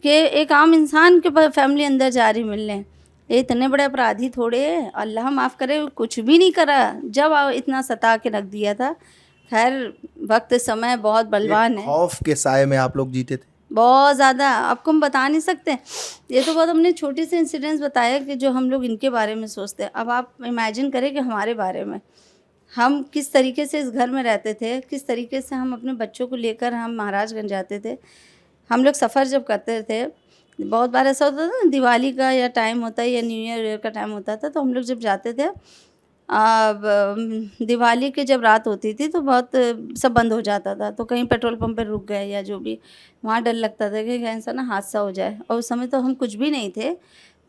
कि एक आम इंसान के फैमिली अंदर जा रही मिलने। ये इतने बड़े अपराधी थोड़े, अल्लाह माफ़ करे, कुछ भी नहीं करा जब इतना सता के रख दिया था। खैर वक्त समय बहुत बलवान है। खौफ के साए में आप लोग जीते थे? बहुत ज़्यादा, आपको हम बता नहीं सकते। ये तो बहुत हमने छोटे से इंसिडेंट्स बताए कि जो हम लोग इनके बारे में सोचते हैं। अब आप इमेजिन करें कि हमारे बारे में हम किस तरीके से इस घर में रहते थे, किस तरीके से हम अपने बच्चों को लेकर हम महाराजगंज जाते थे। हम लोग सफ़र जब करते थे, बहुत बार ऐसा होता था ना, दिवाली का या टाइम होता है या न्यू ईयर का टाइम होता था, तो हम लोग जब जाते थे, अब दिवाली की जब रात होती थी तो बहुत सब बंद हो जाता था, तो कहीं पेट्रोल पंप पे रुक गए या जो भी, वहाँ डर लगता था कि कहीं ऐसा ना हादसा हो जाए। और उस समय तो हम कुछ भी नहीं थे,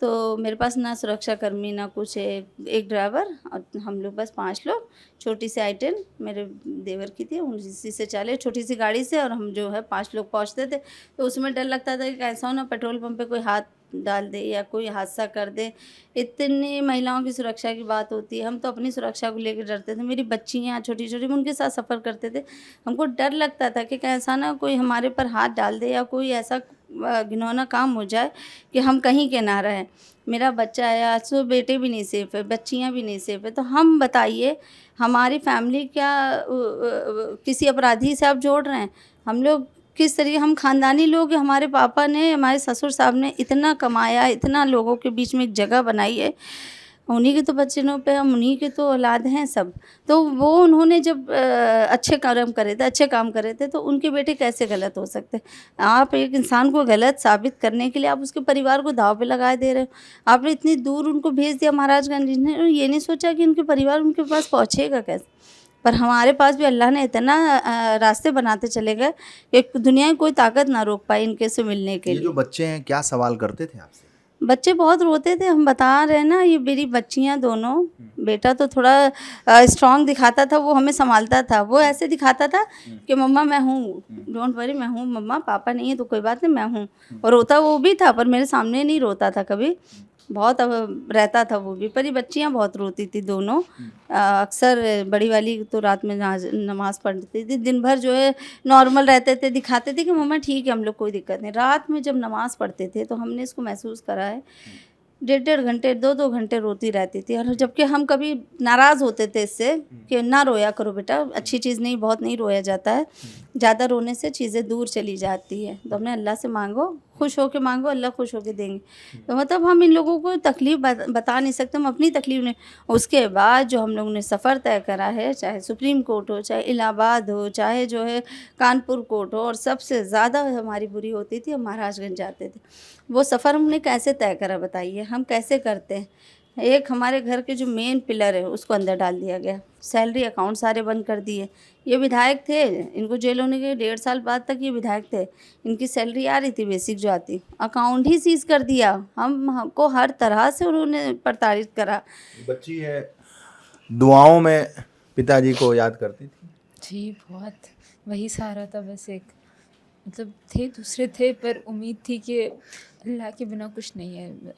तो मेरे पास ना सुरक्षाकर्मी ना कुछ, एक ड्राइवर, और हम लोग बस 5 लोग। छोटी सी i10 मेरे देवर की थी, उसी से चले छोटी सी गाड़ी से, और हम जो है 5 लोग पहुंचते थे। तो उसमें डर लगता था कि कैसा हो ना पेट्रोल पंप पे कोई हाथ डाल दे या कोई हादसा कर दे। इतनी महिलाओं की सुरक्षा की बात होती है, हम तो अपनी सुरक्षा को लेकर डरते थे। मेरी बच्चियाँ छोटी छोटी, उनके साथ सफ़र करते थे, हमको डर लगता था कि कैसा ना कोई हमारे पर हाथ डाल दे या कोई ऐसा घिनौना काम हो जाए कि हम कहीं के ना रहें। मेरा बच्चा है, आज तो बेटे भी नहीं सेफ़ है, बच्चियाँ भी नहीं सेफ़ है। तो हम बताइए, हमारी फैमिली क्या किसी अपराधी से आप जोड़ रहे हैं? हम लोग किस तरीके हम खानदानी लोग, हमारे पापा ने, हमारे ससुर साहब ने इतना कमाया, इतना लोगों के बीच में एक जगह बनाई है, उन्हीं के तो बच्चों पे हम, उन्हीं के तो औलाद हैं सब। तो वो उन्होंने जब अच्छे काम करे थे तो उनके बेटे कैसे गलत हो सकते? आप एक इंसान को गलत साबित करने के लिए आप उसके परिवार को दांव पे लगा दे रहे हो। आपने इतनी दूर उनको भेज दिया महाराजगंज ने, ये नहीं सोचा कि उनके परिवार उनके पास पहुँचेगा कैसे। पर हमारे पास भी अल्लाह ने इतना रास्ते बनाते चले गए कि दुनिया की कोई ताकत ना रोक पाई इनके से मिलने के ये लिए। जो बच्चे हैं क्या सवाल करते थे आपसे? बच्चे बहुत रोते थे, हम बता रहे हैं ना, ये मेरी बच्चियां दोनों। बेटा तो थोड़ा स्ट्रांग दिखाता था, वो हमें संभालता था, वो ऐसे दिखाता था कि मम्मा मैं हूँ, डोंट वरी, मैं हूँ मम्मा, पापा नहीं है तो कोई बात नहीं, मैं हूँ। और रोता वो भी था, पर मेरे सामने नहीं रोता था कभी, बहुत अब रहता था वो भी। पर ये बच्चियाँ बहुत रोती थी दोनों। अक्सर बड़ी वाली तो रात में नमाज़ पढ़ती थी, दिन भर जो है नॉर्मल रहते थे, दिखाते थे कि मम्मा ठीक है, हम लोग कोई दिक्कत नहीं। रात में जब नमाज़ पढ़ते थे तो हमने इसको महसूस करा है, 1.5 घंटे 2-2 घंटे रोती रहती थी। और जबकि हम कभी नाराज़ होते थे इससे कि ना रोया करो बेटा, अच्छी चीज़ नहीं, बहुत नहीं रोया जाता है, ज़्यादा रोने से चीज़ें दूर चली जाती है। तो हमने अल्लाह से मांगो, खुश होके मांगो, अल्लाह खुश होके देंगे। तो मतलब हम इन लोगों को तकलीफ़ बता नहीं सकते, हम अपनी तकलीफ़ नहीं। उसके बाद जो हम लोगों ने सफ़र तय करा है, चाहे सुप्रीम कोर्ट हो, चाहे इलाहाबाद हो, चाहे जो है कानपुर कोर्ट हो, और सबसे ज़्यादा हमारी बुरी होती थी, हम महाराजगंज जाते थे। वो सफ़र हमने कैसे तय करा बताइए, हम कैसे करते हैं? एक हमारे घर के जो मेन पिलर है उसको अंदर डाल दिया गया, सैलरी अकाउंट सारे बंद कर दिए। ये विधायक थे, इनको जेल होने के 1.5 साल बाद तक ये विधायक थे, इनकी सैलरी आ रही थी बेसिक जो आती, अकाउंट ही सीज कर दिया। हमको हर तरह से उन्होंने प्रताड़ित करा। बच्ची है, दुआओं में पिताजी को याद करती थी? जी बहुत, वही सहारा था बस एक, मतलब थे दूसरे थे, पर उम्मीद थी कि अल्लाह के बिना कुछ नहीं है,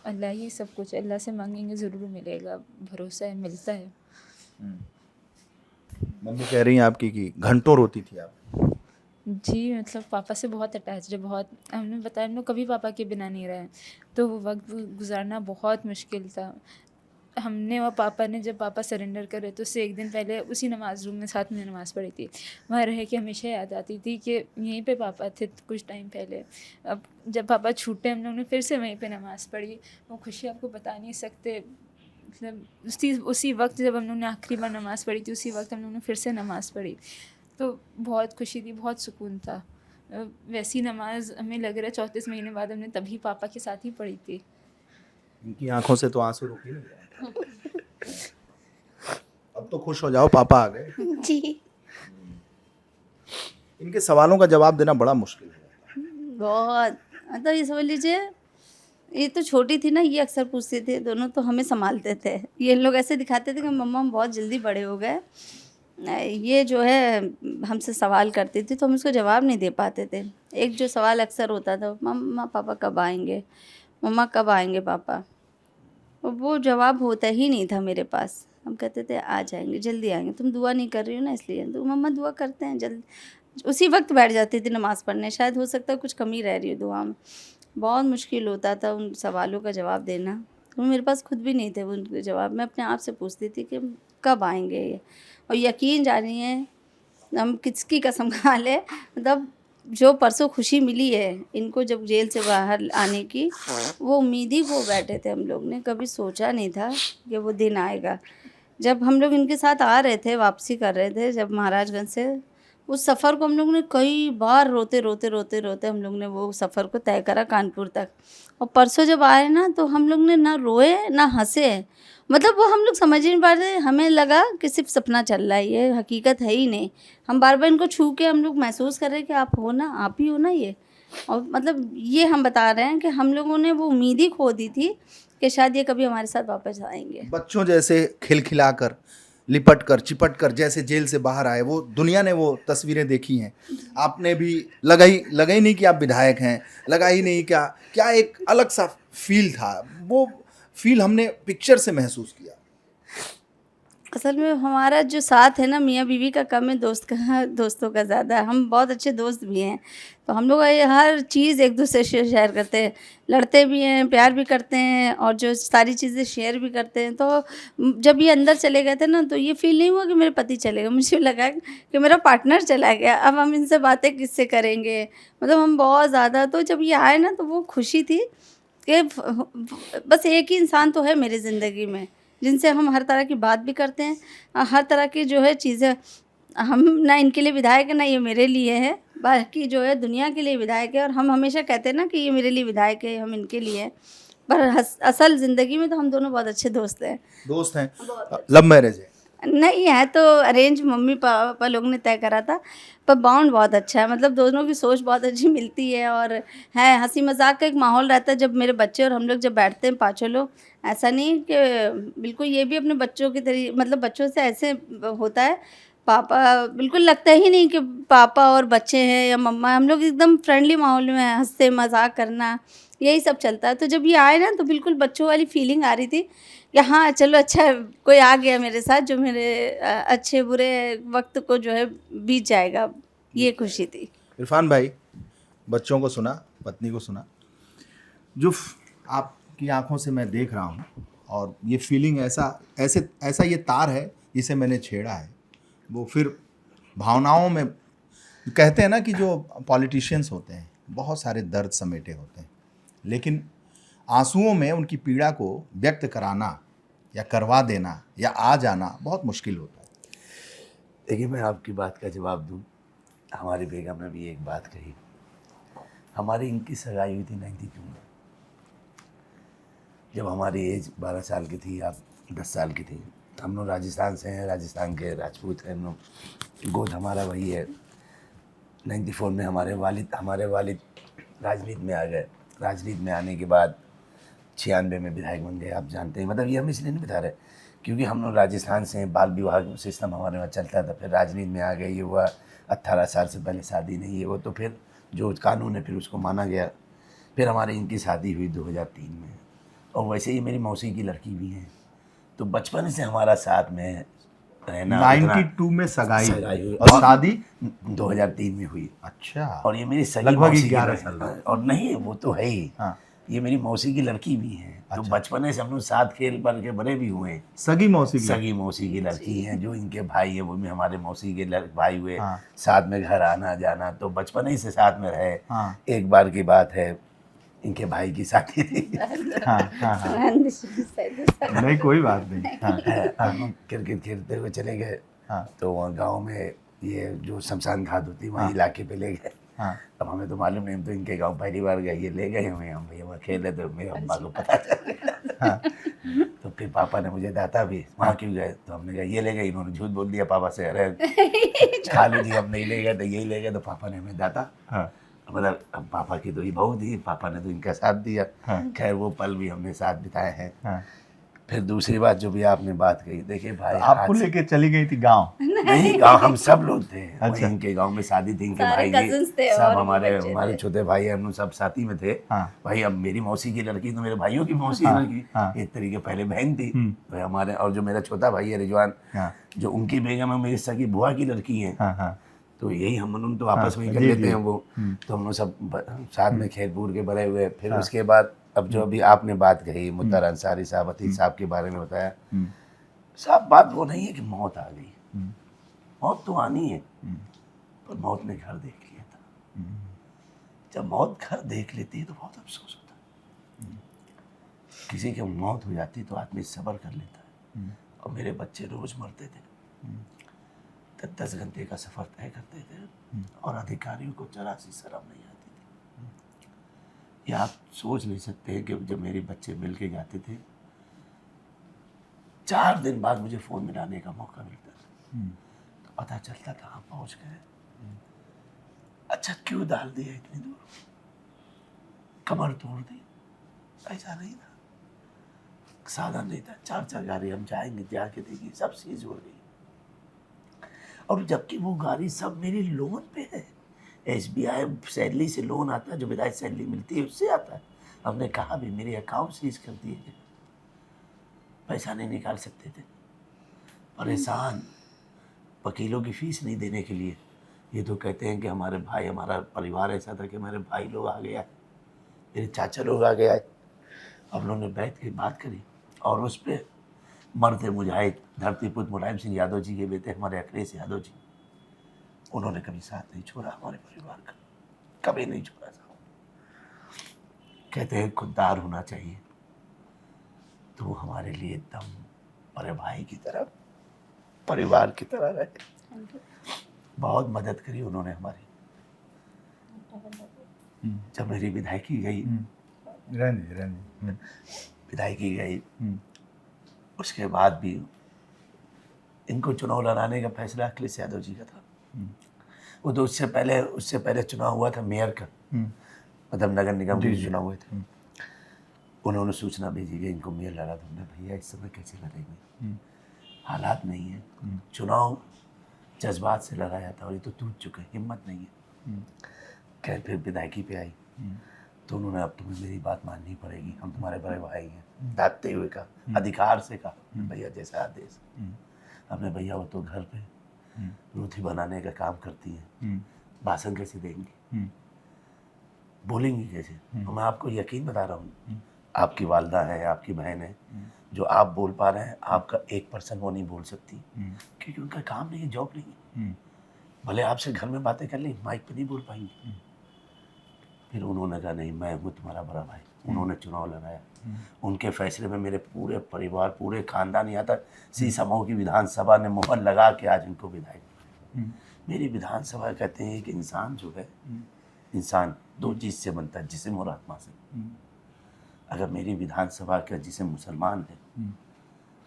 अल्लाह ही सब कुछ, अल्लाह से मांगेंगे ज़रूर मिलेगा, भरोसा है, मिलता है। मम्मी कह रही हैं आपकी कि घंटों रोती थी आप? जी मतलब पापा से बहुत अटैच्ड है, बहुत, हमने बताया हम लोग कभी पापा के बिना नहीं रहे, तो वो वक्त गुजारना बहुत मुश्किल था। हमने और पापा ने, जब पापा सरेंडर करे तो उससे एक दिन पहले उसी नमाज़ रूम में साथ में नमाज़ पढ़ी थी, वहाँ रह के हमेशा याद आती थी कि यहीं पे पापा थे कुछ टाइम पहले। अब जब पापा छूटे हम लोगों ने फिर से वहीं पे नमाज़ पढ़ी, वो खुशी आपको बता नहीं सकते। मतलब उसी वक्त जब हम लोगों ने आखिरी बार नमाज़ पढ़ी थी, उसी वक्त हम लोगों ने फिर से नमाज़ पढ़ी, तो बहुत खुशी थी, बहुत सुकून था। वैसी नमाज हमें लग रहा है 34 महीने बाद हमने तभी पापा के साथ ही पढ़ी थी। इनकी आंखों से तो आंसू रुक ही नहीं रहे। अब तो खुश हो जाओ, पापा आ गए। जी। इनके सवालों का जवाब देना बड़ा मुश्किल है। बहुत, मतलब ये समझ लीजिए, ये तो छोटी थी ना, ये अक्सर पूछते थे, दोनों तो हमें संभालते थे। ये लोग ऐसे दिखाते थे कि मम्मा हम बहुत जल्दी बड़े हो गए। ये जो है हमसे सवाल करती थी तो हम उसको जवाब नहीं दे पाते थे। एक जो सवाल अक्सर होता था, मम्मा पापा कब आएंगे, मम्मा कब आएंगे पापा, वो जवाब होता ही नहीं था मेरे पास। हम कहते थे आ जाएंगे, जल्दी आएंगे, तुम दुआ नहीं कर रही हो ना इसलिए। तो मम्मा दुआ करते हैं, जल्द उसी वक्त बैठ जाती थी नमाज़ पढ़ने। शायद हो सकता है कुछ कमी रह रही हो दुआ में। बहुत मुश्किल होता था उन सवालों का जवाब देना, तो मेरे पास खुद भी नहीं थे उनके जवाब। मैं अपने आप से पूछती थी कि कब आएंगे ये। और यकीन जानिए, हम किसकी कसम खा ले, मतलब जो परसों खुशी मिली है इनको जब जेल से बाहर आने की, वो उम्मीद ही खो बैठे थे हम लोग ने। कभी सोचा नहीं था कि वो दिन आएगा। जब हम लोग इनके साथ आ रहे थे, वापसी कर रहे थे जब महाराजगंज से, उस सफ़र को हम लोग ने कई बार रोते रोते हम लोग ने वो सफ़र को तय करा कानपुर तक। और परसों जब आए ना, तो हम लोग ने ना रोए ना हंसे, मतलब वो हम लोग समझ ही नहीं पा रहे। हमें लगा कि सिर्फ सपना चल रहा है, ये हकीकत है ही नहीं। हम बार बार इनको छू के हम लोग महसूस कर रहे हैं कि आप हो ना, आप ही हो ना ये। और मतलब ये हम बता रहे हैं कि हम लोगों ने वो उम्मीद ही खो दी थी कि शायद ये कभी हमारे साथ वापस आएंगे। बच्चों जैसे खिलखिलाकर, लिपट कर, चिपट कर जैसे जेल से बाहर आए, वो दुनिया ने वो तस्वीरें देखी हैं। आपने भी लगा ही नहीं कि आप विधायक हैं, लगा ही नहीं क्या एक अलग सा फील था। वो फील हमने पिक्चर से महसूस किया। असल में हमारा जो साथ है ना मियाँ बीवी का कम है, दोस्तों का ज़्यादा है। हम बहुत अच्छे दोस्त भी हैं, तो हम लोग ये हर चीज़ एक दूसरे से शेयर करते हैं, लड़ते भी हैं, प्यार भी करते हैं और जो सारी चीज़ें शेयर भी करते हैं। तो जब ये अंदर चले गए थे ना, तो ये फील नहीं हुआ कि मेरे पति चले गए, मुझे लगा कि मेरा पार्टनर चला गया, अब हम इनसे बातें किससे करेंगे। मतलब हम बहुत ज़्यादा, तो जब ये आए ना तो वो खुशी थी कि बस एक ही इंसान तो है मेरी ज़िंदगी में जिनसे हम हर तरह की बात भी करते हैं, हर तरह की जो है चीज़ें, हम ना इनके लिए विधायक है ना ये मेरे लिए है, बाकी जो है दुनिया के लिए विधायक है। और हम हमेशा कहते हैं ना कि ये मेरे लिए विधायक है, हम इनके लिए हैं। पर असल ज़िंदगी में तो हम दोनों बहुत अच्छे दोस्त हैं। दोस्त हैं। लव मैरिज है? नहीं है तो अरेंज मम्मी पापा लोग ने तय करा था, पर बॉन्ड बहुत अच्छा है। मतलब दोनों की सोच बहुत अच्छी मिलती है और है, हंसी मजाक का एक माहौल रहता है जब मेरे बच्चे और हम लोग जब बैठते हैं पाँचों लोग। ऐसा नहीं कि बिल्कुल, ये भी अपने बच्चों की तरह, मतलब बच्चों से ऐसे होता है, पापा बिल्कुल लगता ही नहीं कि पापा और बच्चे हैं या मम्मा। हम लोग एकदम फ्रेंडली माहौल में हैं, हंसते मजाक करना यही सब चलता है। तो जब ये आए ना तो बिल्कुल बच्चों वाली फीलिंग आ रही थी कि हाँ चलो अच्छा है, कोई आ गया मेरे साथ जो मेरे अच्छे बुरे वक्त को जो है बीत जाएगा, ये खुशी थी। इरफान भाई, बच्चों को सुना, पत्नी को सुना, जो आपकी आंखों से मैं देख रहा हूँ, और ये फीलिंग ऐसा ये तार है जिसे मैंने छेड़ा है, वो फिर भावनाओं में, कहते हैं ना कि जो पॉलिटिशियंस होते हैं बहुत सारे दर्द समेटे होते हैं, लेकिन आंसुओं में उनकी पीड़ा को व्यक्त कराना या करवा देना या आ जाना बहुत मुश्किल होता है। देखिए, मैं आपकी बात का जवाब दूं, हमारी बेगम ने भी एक बात कही। हमारी इनकी सगाई हुई थी 92 में, जब हमारी एज 12 साल की थी, आप 10 साल की थी। हम लोग राजस्थान से हैं, राजस्थान के राजपूत हैं हम लोग, गोद हमारा वही है। 94 में हमारे वालिद राजनीति में आ गए। राजनीति में आने के बाद 96 में विधायक बन गए, आप जानते हैं। मतलब ये हम इसलिए नहीं बता रहे क्योंकि हम लोग राजस्थान से, बाल विवाह सिस्टम हमारे वहाँ चलता था। फिर राजनीति में आ गए, ये हुआ 18 साल से पहले शादी नहीं है वो, तो फिर जो कानून है फिर उसको माना गया। फिर हमारी इनकी शादी हुई 2003 में, और वैसे ही मेरी मौसी की लड़की भी है। तो बचपन से हमारा साथ में रहना। 92 में सगाई हुई और शादी 2003 में हुई। अच्छा। और ये मेरी सगी लगभग मौसी की 11 लड़की- साल। और नहीं, वो तो है ही। हाँ। ये मेरी मौसी की लड़की भी है। तो अच्छा। बचपन से हम लोग साथ खेल पल के बड़े भी हुए हैं। सगी मौसी की? सगी मौसी की लड़की है, जो इनके भाई है वो भी हमारे मौसी के भाई हुए। हाँ। साथ में घर आना जाना, तो बचपन ही से साथ में रहे। हाँ। एक बार की बात है, इनके भाई की शादी थी। हाँ हाँ हाँ। नहीं कोई बात नहीं। हाँ हम क्रिकेट खेलते हुए चले गए। हाँ। तो वहाँ गाँव में ये जो शमशान घाट होती है, वहाँ हाँ। इलाके पे ले गए। हाँ। अब हमें तो मालूम नहीं, हम तो इनके गांव पहली बार गए, ये ले गए हमें, हम भैया वहाँ खेले, तो मेरे अम्मा को पता चल गया। तो फिर पापा ने मुझे डांटा भी, वहाँ क्यों गए? तो हमने कहा ये ले गए। इन्होंने झूठ बोल दिया पापा से, अरे खालू जी हम नहीं ले गए, तो यही ले गए। तो पापा ने हमें डांटा। हाँ। मतलब अब पापा की तो ये बहू थी, पापा ने तो इनका साथ दिया। खैर वो पल भी हमने साथ बिताए हैं। हाँ। फिर दूसरी बात जो भी आपने बात कही, देखिए भाई, आपको लेके चली गई थी गांव? नहीं, गाँव हम सब लोग थे। अच्छा। इनके गांव में शादी थी, इनके सारे भाई cousins जी थे सब और भी हमारे बच्चे हमारे थे। छोटे भाई हम लोग सब साथी में थे। हाँ। भाई अब मेरी मौसी की लड़की तो मेरे भाइयों की मौसी हाँ, लड़की, हाँ। एक तरीके पहले बहन थी। तो हमारे, और जो मेरा छोटा भाई है रिजवान, हाँ। जो उनकी बेगम है मेरी सगी बुआ की लड़की है। हाँ हाँ। तो यही हम लोग तो आपस में ही कर जी, लेते जी। हैं वो। तो हम लोग सब साथ में खेल कूद के बड़े हुए। फिर उसके बाद अब जो अभी आपने बात कही, मुत्तर अंसारी साहब, अतीक साहब के बारे में बताया, साहब बात वो नहीं है कि मौत आ गई। मौत तो आनी है, पर मौत ने घर देख लिया था। जब मौत घर देख लेती है तो बहुत अफसोस होता है। किसी की मौत हो जाती तो आदमी सब्र कर लेता है। और मेरे बच्चे रोज मरते थे, 10 घंटे का सफर तय करते थे, और अधिकारियों को जरा सी शर्म नहीं आती थी। ये आप सोच नहीं सकते हैं कि जब मेरे बच्चे मिल के जाते थे, 4 दिन बाद मुझे फ़ोन मिलाने का मौका मिलता था। तो पता चलता था हम पहुँच गए। अच्छा क्यों डाल दिया इतनी दूर, कमर तोड़ दी? ऐसा नहीं था, साधन नहीं था। 4 गाड़ी हम जाएंगे, जाके देखिए सब सीज हो गई। और जबकि वो गाड़ी सब मेरी लोन पे है, SBI सैलरी से लोन आता है, जो विधायक सैलरी मिलती है उससे आता है। हमने कहा भी मेरे अकाउंट सीज कर दिए गए, पैसा नहीं निकाल सकते थे। परेशान, वकीलों की फीस नहीं देने के लिए। ये तो कहते हैं कि हमारे भाई, हमारा परिवार ऐसा था कि हमारे भाई लोग आ गया, मेरे चाचा लोग आ गया। हम लोगों ने बैठ के बात करी और उस पर मरते मुजाहिद धरतीपुत्र मुलायम सिंह यादव जी के बेटे हमारे अखिलेश यादव जी, उन्होंने कभी साथ नहीं छोड़ा हमारे परिवार का, कभी नहीं छोड़ा था। कहते हैं खुददार होना चाहिए, तो वो हमारे लिए एकदम बड़े भाई की तरह, परिवार की तरह रहे। बहुत मदद करी उन्होंने हमारी। जब मेरी विधायकी गई, विधायकी गई, उसके बाद भी इनको चुनाव लड़ाने का फैसला अखिलेश यादव जी का था। वो तो उससे पहले चुनाव हुआ था मेयर का, मतलब नगर निगम के चुनाव हुए थे। उन्होंने सूचना भेजी कि इनको मेयर लड़ा। तुमने भैया इस समय कैसे लड़ेंगे, हालात नहीं है, चुनाव जज्बात से लड़ाया था और ये तो टूट चुके, हिम्मत नहीं है। खैर फिर विधायकी पे आई तो उन्होंने अब तुम्हें मेरी बात माननी पड़ेगी, हम तुम्हारे बड़े भाई हैं। डांटते हुए कहा, अधिकार से कहा, भैया जैसा आदेश। हमने भैया वो तो घर पे रोटी बनाने का काम करती है, भाषण कैसे देंगी, बोलेंगी कैसे। और मैं आपको यकीन बता रहा हूँ, आपकी वालदा है, आपकी बहन है, जो आप बोल पा रहे हैं, आपका 1% वो नहीं बोल सकती, क्योंकि उनका काम नहीं है, जॉब नहीं है। भले आपसे घर में बातें कर ली, माइक पे नहीं बोल पाएंगी। फिर उन्होंने कहा नहीं, मैं हूँ तुम्हारा बड़ा भाई। उन्होंने चुनाव लड़ाया, उनके फैसले में मेरे पूरे परिवार, पूरे खानदान, यहाँ तक सीसमऊ की विधानसभा ने मोहर लगा के आज इनको विधायक बनाया। मेरी विधानसभा कहते हैं कि इंसान जो है, इंसान 2 चीज़ से बनता है, जिस्म और आत्मा से। अगर मेरी विधानसभा का जिस्म मुसलमान है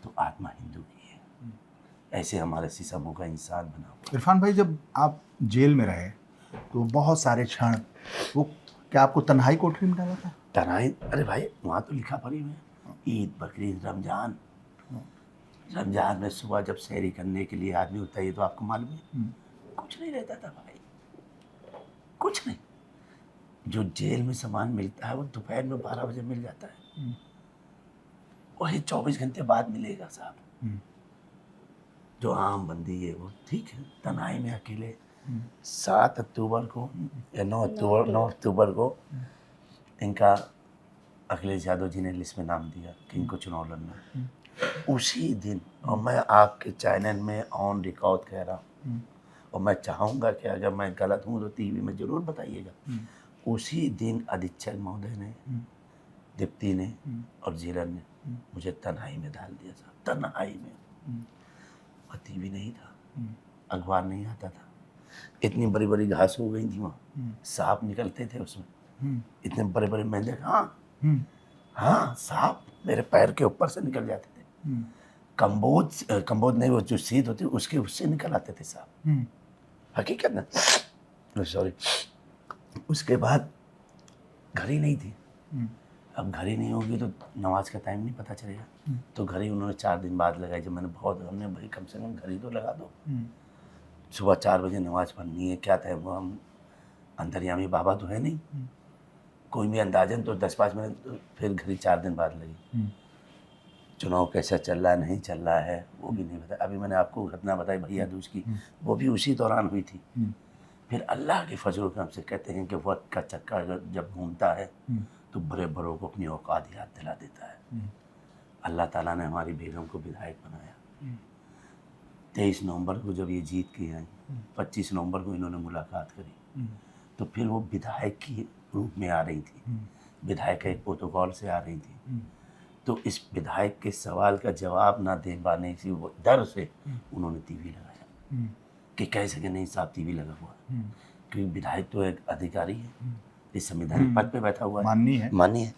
तो आत्मा हिंदू की है। ऐसे हमारे सीसमऊ का इंसान बना हुआ। इरफान भाई, जब आप जेल में रहे तो बहुत सारे क्षण, वो क्या आपको तन्हाई कोठरी में डाला था? तनाई, अरे भाई वहाँ तो लिखा पड़ी में ईद, बकरीद, रमजान। रमजान में सुबह जब सैरी करने के लिए आदमी होता है, ये तो आपको मालूम है, कुछ नहीं रहता था भाई, कुछ नहीं। जो जेल में सामान मिलता है वो दोपहर में 12 बजे मिल जाता है, वही 24 घंटे बाद मिलेगा साहब। जो आम बंदी है वो ठीक है। तनाई में अकेले 7 अक्टूबर को या 9 अक्टूबर को इनका अखिलेश यादव जी ने लिस्ट में नाम दिया कि इनको चुनाव लड़ना है। उसी दिन, और मैं आपके चैनल में ऑन रिकॉर्ड कह रहा हूँ, और मैं चाहूँगा कि अगर मैं गलत हूँ तो टीवी में ज़रूर बताइएगा। उसी दिन अधीक्षक महोदय ने, दीप्ति ने और जेलर ने मुझे तन्हाई में डाल दिया साहब, तन्हाई में। और टीवी नहीं था, अखबार नहीं आता था, इतनी बड़ी बड़ी घास हो गई थी वहाँ, सांप निकलते थे उसमें, इतने बड़े बड़े मेंढक, हाँ सांप मेरे पैर के ऊपर से निकल जाते थे। कम्बोज नहीं, वो जो सीध होती उसके उससे निकल आते थे सांप, हकीकत ना, सॉरी। उसके बाद घड़ी नहीं थी। अब घड़ी नहीं होगी तो नमाज का टाइम नहीं पता चलेगा, तो घड़ी उन्होंने 4 दिन बाद लगाई। जब मैंने हमने भाई कम से कम घड़ी तो लगा दो, सुबह 4 बजे नमाज पढ़नी है, क्या टाइम हुआ, हम अंतर्यामी बाबा तो है नहीं, कोई भी अंदाजन तो 10-5 मिनट, तो फिर घड़ी 4 दिन बाद लगी। चुनाव कैसा चल रहा है, नहीं चल रहा है, वो भी नहीं पता। अभी मैंने आपको घटना बताई भैया दूज की, वो भी उसी दौरान हुई थी। फिर अल्लाह के फजल करम से कहते हैं कि वक्त का चक्का जब घूमता है तो बड़े बड़ों को अपनी औकात याद दिला देता है। अल्लाह ताला ने हमारी बेगम को विधायक बनाया। 23 नवंबर को जब ये जीत के आई, 25 नवंबर को इन्होंने मुलाकात करी, तो फिर वो विधायक के रूप में आ रही थी, विधायक के एक प्रोटोकॉल से आ रही थी। तो इस विधायक के सवाल का जवाब ना दे पाने की वो डर से उन्होंने टीवी लगाया कि कह सके नहीं साहब टीवी लगा हुआ, क्योंकि विधायक तो एक अधिकारी है, इस संविधानिक पद पे बैठा हुआ है, माननीय है।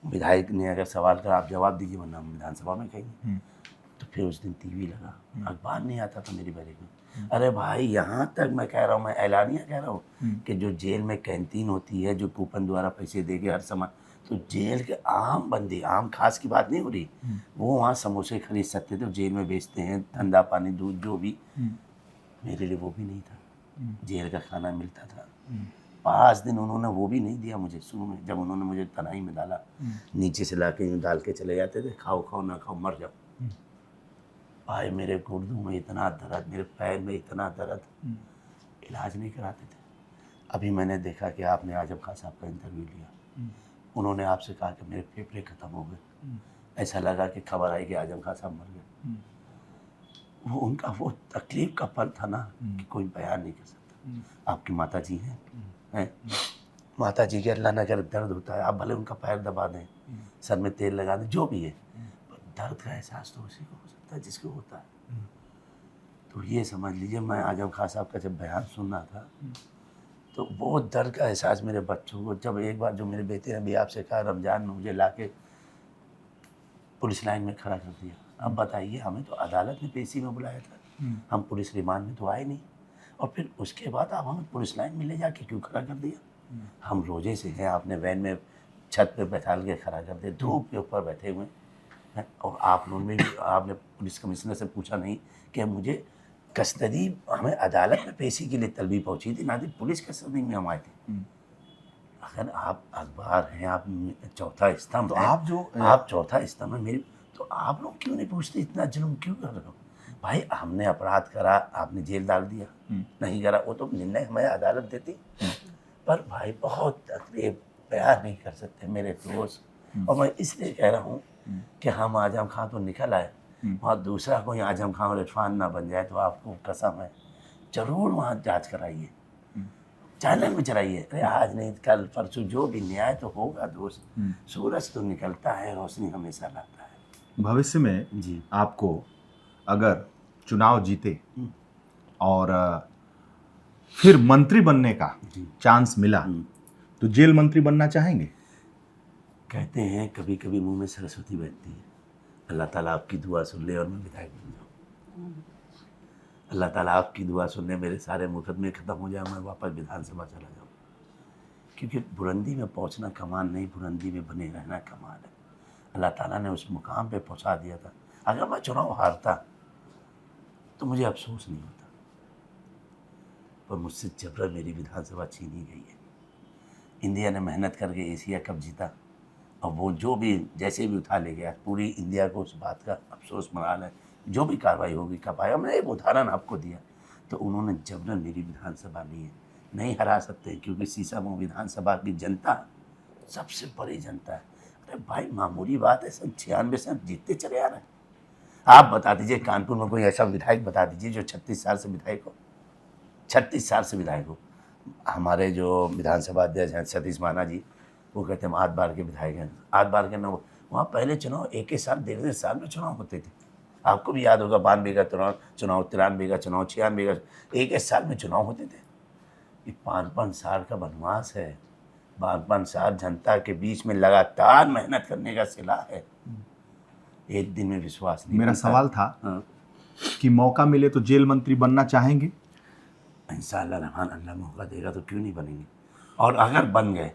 विधायक ने अगर सवाल का आप जवाब दीजिए वरना हम विधानसभा में कहेंगे। तो फिर उस दिन टीवी लगा, अखबार नहीं आता था मेरी बैरिक में। अरे भाई यहाँ तक मैं कह रहा हूँ, मैं ऐलानिया कह रहा हूँ कि जो जेल में कैंटीन होती है, जो कूपन द्वारा पैसे दे के हर सामान, तो जेल के आम बंदी, आम खास की बात नहीं हो रही, वो वहाँ समोसे खरीद सकते थे, जेल में बेचते हैं, ठंडा पानी, दूध, जो भी। मेरे लिए वो भी नहीं था, जेल का खाना मिलता था। 5 दिन उन्होंने वो भी नहीं दिया मुझे। शुरू में जब उन्होंने मुझे तनाई में डाला, नीचे से ला के डाल के चले जाते थे, खाओ खाओ ना खाओ मर जाओ। भाई मेरे गुर्दों में इतना दर्द, मेरे पैर में इतना दर्द, इलाज नहीं कराते थे। अभी मैंने देखा कि आपने आजम खान साहब का इंटरव्यू लिया, उन्होंने आपसे कहा कि मेरे फेफड़े ख़त्म हो गए, ऐसा लगा कि खबर आई कि आजम खान साहब मर गए। वो उनका वो तकलीफ का पल था ना कि कोई बयान नहीं कर सकता। आपकी माता जी हैं, माता जी के अल्लाह न करे दर्द होता है, आप भले उनका पैर दबा दें, सर में तेल लगा दें, जो भी है, पर दर्द का एहसास तो उसी को हो सकता है जिसको होता है। तो ये समझ लीजिए, मैं आजम खान साहब का जब बयान सुन रहा था तो वो दर्द का एहसास मेरे बच्चों को, जब एक बार जो मेरे बेटे ने भी आपसे कहा रमज़ान में मुझे लाके पुलिस लाइन में खड़ा कर दिया। अब बताइए, हमें तो अदालत ने पेशी में बुलाया था, हम पुलिस रिमांड में तो आए नहीं, और फिर उसके बाद आप हमें पुलिस लाइन में ले जाके क्यों खड़ा कर दिया? हम रोजे से हैं, आपने वैन में छत पे बैठा के खड़ा कर दिया, धूप के ऊपर बैठे हुए हैं, और आप लोगों ने भी, आपने पुलिस कमिश्नर से पूछा नहीं कि मुझे कस्टडी, हमें अदालत में पेशी के लिए तलबी पहुंची थी, ना कि पुलिस कस्टडी में हम आए थे। अगर आप अखबार हैं, आप चौथा स्तंभ तो हैं, आप चौथा स्तंभ है मेरी, तो आप लोग क्यों नहीं पूछते, इतना जुल्म क्यों कर रहे हो? भाई हमने अपराध करा, आपने जेल डाल दिया, नहीं करा वो तो निर्णय हमें अदालत देती, पर भाई बहुत तकलीफ बयान नहीं कर सकते मेरे दोस्त। और मैं इसलिए कह रहा हूँ कि हम आजम खान तो निकल आए, वहाँ दूसरा कोई आजम खान और इरफान ना बन जाए, तो आपको कसम है जरूर वहाँ जांच कराइए, चैनल में चलाइए। अरे आज नहीं कल परसों जो भी न्याय तो होगा दोस्त, सूरज तो निकलता है, रोशनी हमेशा लाता है। भविष्य में जी आपको अगर चुनाव जीते और फिर मंत्री बनने का चांस मिला तो जेल मंत्री बनना चाहेंगे? कहते हैं कभी कभी मुंह में सरस्वती बैठती है, अल्लाह ताला आपकी दुआ सुन ले और मैं विधायक बन जाऊँ। अल्लाह ताला आपकी दुआ सुन ले, मेरे सारे मुकदमे ख़त्म हो जाए, मैं वापस विधानसभा चला जाऊँ, क्योंकि बुलंदी में पहुँचना कमाल नहीं, बुलंदी में बने रहना कमाल है। अल्लाह ताला ने उस मुकाम पे पहुँचा दिया था। अगर मैं चुनाव हारता तो मुझे अफसोस नहीं होता, पर मुझसे जबरन मेरी विधानसभा छीनी गई है। इंडिया ने मेहनत करके एशिया कप जीता, और वो जो भी जैसे भी उठा ले गया, पूरी इंडिया को उस बात का अफसोस मनाल है। जो भी कार्रवाई होगी कर पाएगा। मैंने एक उदाहरण आपको दिया, तो उन्होंने जबरन मेरी विधानसभा ली है। नहीं हरा सकते क्योंकि सीसामऊ विधानसभा की जनता सबसे बड़ी जनता है। अरे भाई मामूली बात है, सब 96 से जीतते चले आ रहे हैं। आप बता दीजिए कानपुर में कोई ऐसा विधायक बता दीजिए जो 36 साल से विधायक हो, 36 साल से विधायक हो। हमारे जो विधानसभा अध्यक्ष हैं सतीश माना जी, वो कहते हैं हम 8 बार के विधायक हैं। 8 बार के न, वहाँ पहले चुनाव एक ही साल 1.5 साल में चुनाव होते थे। आपको भी याद होगा 92 का चुनाव, 93 का चुनाव, 96 का, एक ही साल में चुनाव होते थे। ये 5-5 साल का वनवास है, 5-5 साल जनता के बीच में लगातार मेहनत करने का सिला है। एक दिन में विश्वास नहीं। मेरा सवाल था हाँ, कि मौका मिले तो जेल मंत्री बनना चाहेंगे? इंशाअल्लाह रहमान, अल्लाह मौका देगा तो क्यों नहीं बनेंगे। और अगर बन गए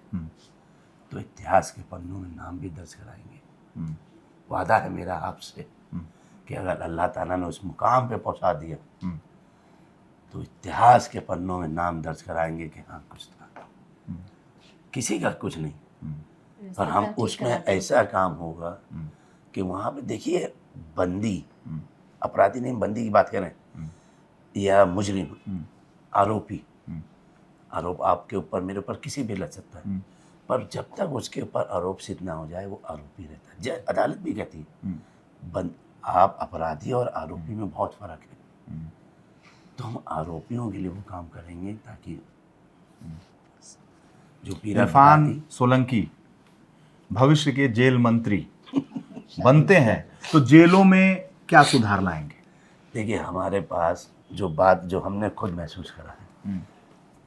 तो इतिहास के पन्नों में नाम भी दर्ज कराएंगे। वादा है मेरा आपसे कि अगर अल्लाह ताला ने उस मुकाम पे पहुंचा दिया तो इतिहास के पन्नों में नाम दर्ज कराएंगे कि हाँ कुछ था, किसी का कुछ नहीं। और हम उसमें ऐसा काम होगा कि वहाँ पे देखिए बंदी, अपराधी नहीं, बंदी की बात करें, या मुजरिम, आरोपी, आरोप आपके ऊपर मेरे ऊपर किसी भी लग सकता है, पर जब तक उसके ऊपर आरोप सिद्ध ना हो जाए वो आरोपी रहता है। अदालत भी कहती है आप अपराधी और आरोपी में बहुत फ़र्क है। तो हम आरोपियों के लिए वो काम करेंगे ताकि जो पीड़ा इरफान सोलंकी भविष्य के जेल मंत्री बनते हैं तो जेलों में क्या सुधार लाएंगे? देखिए हमारे पास जो बात जो हमने खुद महसूस करा है,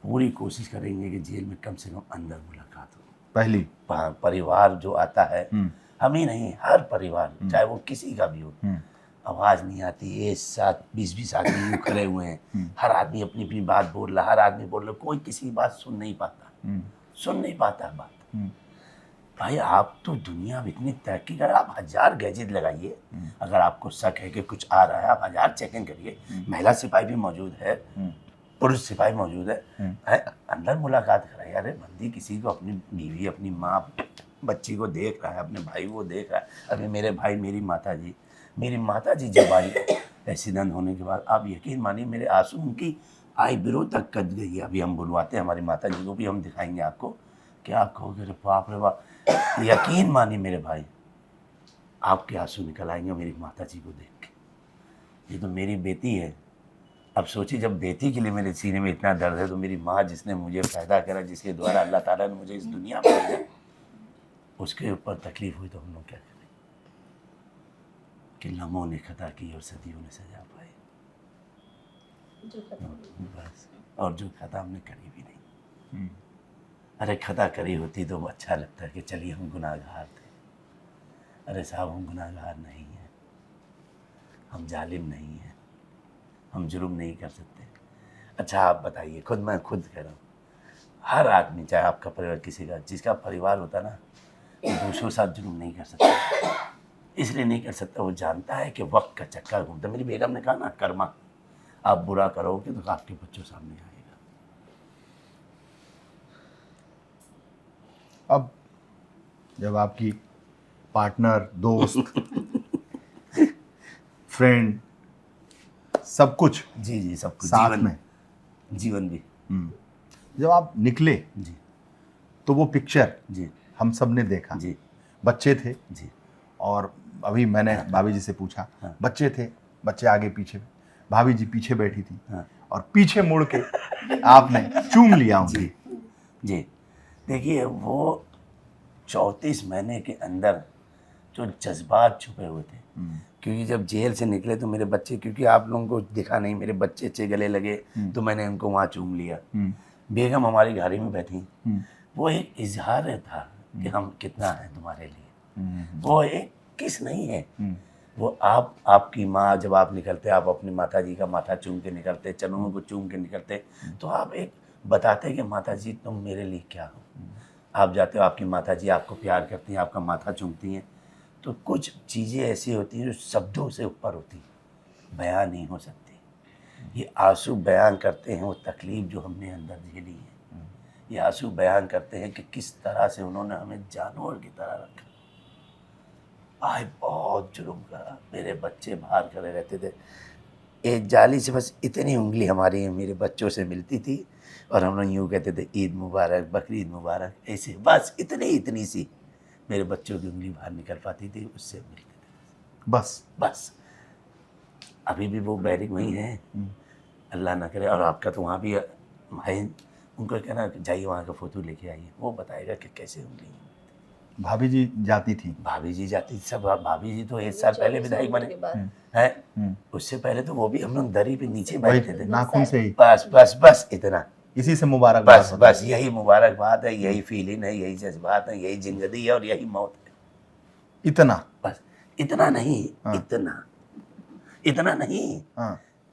पूरी कोशिश करेंगे कि जेल में कम से कम अंदर मुलाकात हो। पहली परिवार जो आता है, हम ही नहीं, हर परिवार चाहे वो किसी का भी हो, आवाज़ नहीं आती। ये 20-20 आदमी यूँ खड़े हुए हैं, हर आदमी अपनी अपनी बात बोल रहा, हर आदमी बोल रहा, कोई किसी की बात सुन नहीं पाता बात। भाई आप तो दुनिया में इतनी तरक्की कर, आप 1000 गैजेट लगाइए, अगर आपको शक है कि कुछ आ रहा है आप 1000 चेकिंग करिए। महिला सिपाही भी मौजूद है, पुरुष सिपाही मौजूद है, अंदर मुलाकात कराइए। अरे बंदी किसी को अपनी बीवी, अपनी माँ, बच्ची को देख रहा है, अपने भाई को देख रहा है। अभी मेरे भाई मेरी माता जी जब आई एक्सीडेंट होने के बाद आप यकीन मानिए मेरे आंसू उनकी आईब्रो तक कट गई है। अभी हम बुलवाते हैं हमारी माता जी को भी, हम दिखाएंगे आपको, क्या आप कहोगे अरे बाप रे बाप। यकीन मानिए मेरे भाई, आपके आंसू निकल आएंगे मेरी माता जी को देख के। ये तो मेरी बेटी है। अब सोचिए जब बेटी के लिए मेरे सीने में इतना दर्द है, तो मेरी माँ जिसने मुझे पैदा करा, जिसके द्वारा अल्लाह ताला ने मुझे इस दुनिया में भेजा, उसके ऊपर तकलीफ हुई तो हम लोग क्या करें कि लम्हों ने खता की और सदियों ने सजा पाई। बस, और जो खता हमने करी भी नहीं। अरे खता करी होती तो अच्छा लगता है कि चलिए हम गुनाहगार थे। अरे साहब हम गुनाहगार नहीं हैं, हम जालिम नहीं हैं, हम जुर्म नहीं कर सकते। अच्छा आप बताइए, मैं खुद कह रहा हूँ, हर आदमी चाहे आपका परिवार किसी का, जिसका परिवार होता ना, वो दूसरों के साथ जुर्म नहीं कर सकता। इसलिए नहीं कर सकता, वो जानता है कि वक्त का चक्कर घूमता। मेरी बेगम ने कहा ना, कर्मा, आप बुरा करोगे तो आपके बच्चों सामने आएगा। अब जब आपकी पार्टनर, दोस्त, फ्रेंड, सब कुछ जी सब कुछ साथ में, जीवन भी। जब आप निकले जी तो वो पिक्चर जी हम सब ने देखा। जी बच्चे थे, जी और अभी मैंने भाभी जी से पूछा, हाँ। बच्चे थे, बच्चे आगे पीछे, भाभी जी पीछे बैठी थी, हाँ। और पीछे मुड़ के आपने चूम लिया उनकी। जी देखिए, वो 34 महीने के अंदर जो जज्बात छुपे हुए थे, क्योंकि जब जेल से निकले तो मेरे बच्चे, क्योंकि आप लोगों को दिखा नहीं, मेरे बच्चे अच्छे गले लगे तो मैंने उनको वहाँ चूम लिया। बेगम हमारी गाड़ी में बैठी, वो एक इजहार था कि हम कितना है तुम्हारे लिए। वो एक किस नहीं है, वो आपकी माँ, जब आप निकलते, आप अपनी माता जी का माथा चूम के निकलते, चरणों को चूम के निकलते, तो आप एक बताते कि माता जी तुम मेरे लिए क्या हो। आप जाते हो, आपकी माता जी आपको प्यार करती हैं, आपका माथा चूमती हैं। तो कुछ चीज़ें ऐसी होती हैं जो शब्दों से ऊपर होती हैं, बयान नहीं हो सकती। ये आंसू बयान करते हैं वो तकलीफ़ जो हमने अंदर झेली है। ये आंसू बयान करते हैं कि किस तरह से उन्होंने हमें जानवर की तरह रखा। आए बहुत जुर्म करा, मेरे बच्चे बाहर खड़े रहते थे, एक जाली से बस इतनी उंगली हमारी मेरे बच्चों से मिलती थी, और हम लोग यूँ कहते थे ईद मुबारक, बकरीद मुबारक, ऐसे बस इतनी सी मेरे बच्चों की उंगली बाहर निकल पाती थी, उससे मिलते थे बस। अभी भी वो बैरिक वहीं है, अल्लाह ना करे। और आपका तो वहाँ भी भाई, उनको कहना जाइए वहाँ का फ़ोटो लेके आइए, वो बताएगा कि कैसे उंगली। भाभी जी जाती थी, भाभी जी जाती सब। भाभी जी तो 1 साल पहले विधायक बने हैं, उससे पहले तो वो भी हम लोग दरी पे नीचे बैठते थे, नाखून से ही। बस इतना, इसी से मुबारकबाद। बस यही मुबारकबाद है, यही फीलिंग है, यही जज्बात है, यही जिंदगी है और यही मौत है। इतना, बस इतना नहीं, हाँ।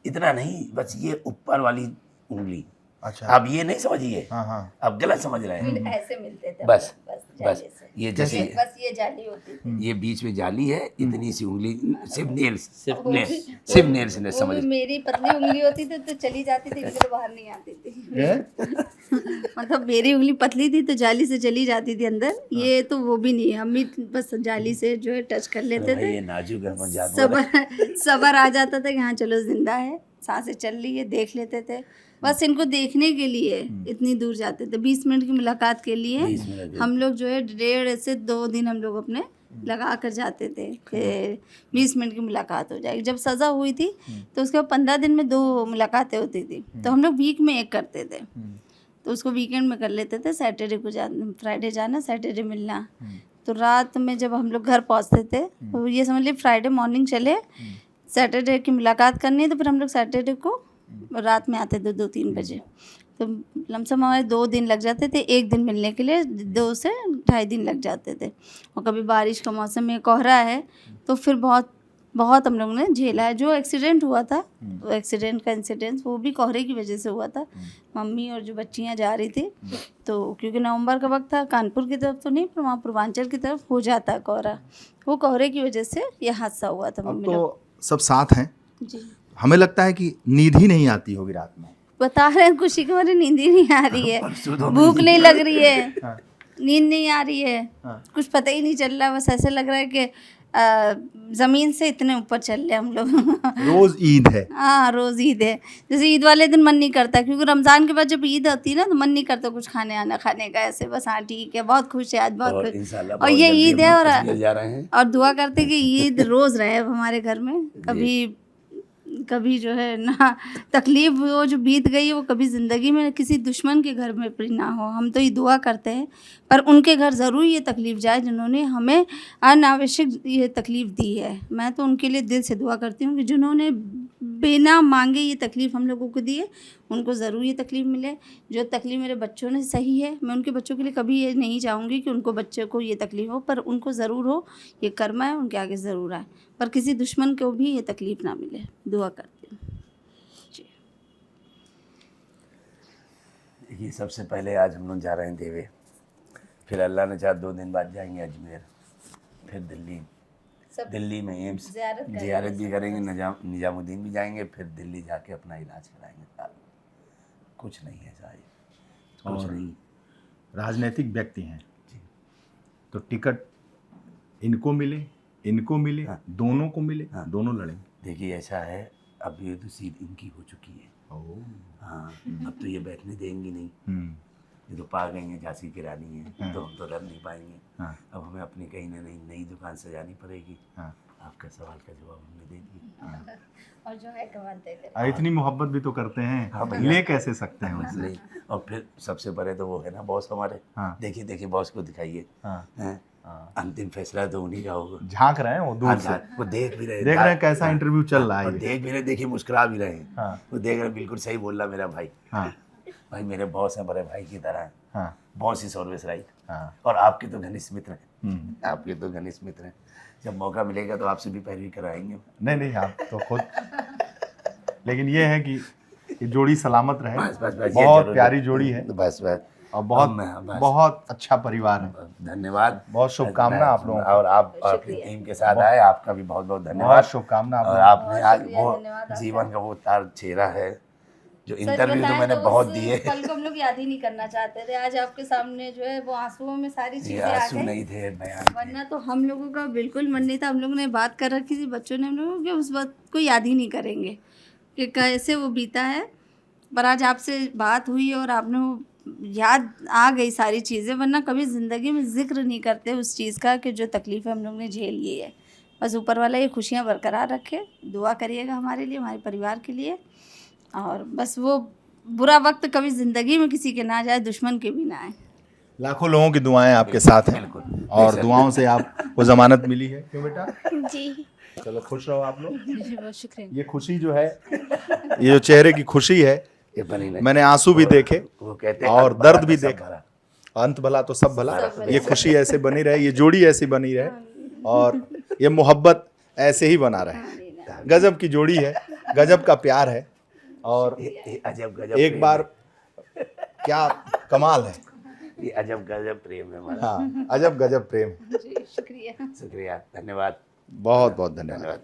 इतना नहीं, बस ये ऊपर वाली उंगली। अच्छा, आप ये नहीं समझिए, हाँ। आप गलत समझ रहे हैं। ऐसे मिलते थे बस जाली से। ये जैसे बस ये जाली होती थी, ये बीच में जाली है, इतनी सी उंगली, सिर्फ नेल्स ने वो समझ। भी मेरी पतली उंगली होती थी तो चली जाती थी, लेकिन बाहर नहीं आती थी। मतलब मेरी उंगली पतली थी तो जाली से चली जाती थी अंदर, ये तो वो भी नहीं, हम भी बस जाली से जो है टच कर लेते थे। ये नाजुक है, जानवर सबर आ जाता था कि हाँ चलो जिंदा है, सांसें चल रही है, देख लेते थे। बस इनको देखने के लिए इतनी दूर जाते थे, 20 मिनट की मुलाकात के लिए 20 मिनट हम लोग जो है 1.5 से 2 दिन हम लोग अपने लगा कर जाते थे कि 20 मिनट की मुलाकात हो जाएगी। जब सज़ा हुई थी तो उसके बाद 15 दिन में 2 मुलाकातें होती थी, तो हम लोग वीक में 1 करते थे। तो उसको वीकेंड में कर लेते थे, सैटरडे को फ्राइडे जाना, सैटरडे मिलना। तो रात में जब हम लोग घर पहुंचते थे तो ये समझ लीजिए फ्राइडे मॉर्निंग चले, सैटरडे की मुलाकात करनी है, तो फिर हम लोग सैटरडे को रात में आते थे 2-3 बजे। तो लमसम हमारे 2 दिन लग जाते थे, 1 दिन मिलने के लिए 2 से ढाई दिन लग जाते थे। और कभी बारिश का मौसम में कोहरा है तो फिर बहुत हम लोगों ने झेला है। जो एक्सीडेंट हुआ था, वो एक्सीडेंट का इंसिडेंस वो भी कोहरे की वजह से हुआ था। मम्मी और जो बच्चियां जा रही थी, तो क्योंकि नवंबर का वक्त था, कानपुर की तरफ तो नहीं पर वहाँ पूर्वांचल की तरफ हो जाता है कोहरा, वो कोहरे की वजह से यह हादसा हुआ था। अब मम्मी तो सब साथ हैं, जी हमें लगता है कि नींद ही नहीं आती होगी रात में। बता रहे हैं, खुशी की हमारी नींद ही नहीं आ रही है, भूख नहीं लग रही है, नींद नहीं आ रही है, कुछ पता ही नहीं चल रहा है। बस ऐसे लग रहा है कि ज़मीन से इतने ऊपर चल रहे हम लोग। रोज ईद है। हाँ, रोज़ ईद है। जैसे ईद वाले दिन मन नहीं करता, क्योंकि रमज़ान के बाद जब ईद होती है ना तो मन नहीं करता कुछ खाने का, ऐसे बस हाँ ठीक है, बहुत खुश है आज, बहुत और खुश। इंशाल्लाह और बहुत ये जल्दी ईद है, हम कश्मीर जा रहे हैं। और दुआ करते कि ईद रोज़ रहे अब हमारे घर में, कभी जो है ना तकलीफ़ वो जो बीत गई है वो कभी ज़िंदगी में किसी दुश्मन के घर में भी ना हो। हम तो ये दुआ करते हैं, पर उनके घर ज़रूर ये तकलीफ़ जाए जिन्होंने हमें अनावश्यक ये तकलीफ़ दी है। मैं तो उनके लिए दिल से दुआ करती हूँ कि जिन्होंने बिना मांगे ये तकलीफ़ हम लोगों को दी है, उनको ज़रूर ये तकलीफ़ मिले। जो तकलीफ़ मेरे बच्चों ने सही है, मैं उनके बच्चों के लिए कभी ये नहीं चाहूँगी कि उनको बच्चे को ये तकलीफ़ हो, पर उनको ज़रूर हो, ये कर्म है, उनके आगे ज़रूर आए, पर किसी दुश्मन को भी ये तकलीफ़ ना मिले। दुआ करती हूँ जी। ये सबसे पहले आज हम लोग जा रहे हैं देवे, फिर अल्लाह ने चाहा 2 दिन बाद जाएंगे अजमेर, फिर दिल्ली में एम्स ज़ियारत भी करेंगे, निजामुद्दीन भी जाएंगे, फिर दिल्ली जाके अपना इलाज कराएंगे। कुछ नहीं है साहिब, कुछ और नहीं। राजनीतिक व्यक्ति हैं तो टिकट इनको मिले, हाँ। दोनों को मिले, हाँ। दोनों लड़ें। देखिए ऐसा है, अब ये तो सीट इनकी हो चुकी है। हाँ, अब तो ये बैठने देंगी नहीं, ये तो पा गई हैं, झांसी की रानी है, तो हम तो लड़ नहीं पाएंगे। हाँ। अब हमें अपनी कहीं ना नई दुकान सजानी पड़ेगी। हाँ। आपका सवाल का जवाब हमने दे दिया। और जो है कमाल दे दे। इतनी मोहब्बत भी तो करते हैं, हाँ भैया। ले कैसे सकते हैं उनसे? नहीं, और फिर सबसे बड़े तो वो है ना बॉस हमारे। हाँ। देखिए बॉस को दिखाइए। हाँ। हैं? अंतिम फैसला तो उन्हीं का होगा। झांक रहे हैं वो दूर से, वो देख भी रहे देख रहे हैं कैसा इंटरव्यू चल रहा है और ये। देख भी रहे, देखिए मुस्कुरा भी रहे हैं। हाँ। वो देख रहे हैं, बिल्कुल सही बोल रहा मेरा भाई। हाँ। भाई मेरे बॉस हैं, बड़े भाई की तरह हैं। हाँ। Boss is always right. हाँ। और आपके तो घनिष्ठ मित्र हैं, आपके तो घनिष्ठ मित्र हैं। जब मौका मिलेगा तो आपसे भी पैरवी कराएंगे। नहीं आप तो खुद, लेकिन ये है कि ये जोड़ी सलामत रहे। बस ये बहुत जरूर प्यारी जोड़ी है बस और बस। बहुत अच्छा परिवार है। धन्यवाद, बहुत शुभकामना आप लोगों को। और आप अपनी टीम के साथ आए, आपका भी बहुत बहुत धन्यवाद। बहुत शुभकामना आप और लोगों को। आपने आज वो जीवन का वो तार चेहरा है जो इंटरव्यू तो मैंने बहुत दिए। कल को हम लोग याद ही नहीं करना चाहते थे, आज आपके सामने जो है वो आंसुओं में सारी ये चीजें आ आंसू गई, नहीं थे बयान, वरना तो हम लोगों का बिल्कुल मन नहीं था। हम लोगों ने बात कर रखी थी, बच्चों ने हम लोगों के उस वक्त को याद ही नहीं करेंगे कि कैसे वो बीता है, पर आज आपसे बात हुई और आपने वो याद आ गई सारी चीज़ें, वरना कभी ज़िंदगी में जिक्र नहीं करते उस चीज़ का कि जो तकलीफ़ें हम लोग ने झेल ली है। बस ऊपर वाला ये खुशियाँ बरकरार रखे, दुआ करिएगा हमारे लिए, हमारे परिवार के लिए, और बस वो बुरा वक्त कभी ज़िंदगी में किसी के ना जाए, दुश्मन के भी ना आए। लाखों लोगों की दुआएं आपके साथ हैं और दुआओं से आपको जमानत मिली है, क्यों बेटा? जी। चलो खुश रहो आप लोग। जी बहुत शुक्रिया। ये खुशी जो है, ये जो चेहरे की खुशी है, ये बनी नहीं। मैंने आंसू भी देखे वो कहते हैं और अंत भला दर्द भी तो सब देखा। भला। अंत भला तो सब भला। ये खुशी ऐसे बनी रहे, ये जोड़ी ऐसी बनी रहे और ये मोहब्बत ऐसे ही बना रहे। गजब की जोड़ी है, गजब का प्यार है और ये अजब गजब एक प्रेम बार क्या कमाल है। है। ये अजब गजब प्रेम है हमारा। हाँ, अजब गजब प्रेम। जी शुक्रिया। शुक्रिया, धन्यवाद। बहुत बहुत धन्यवाद। धन्यवाद।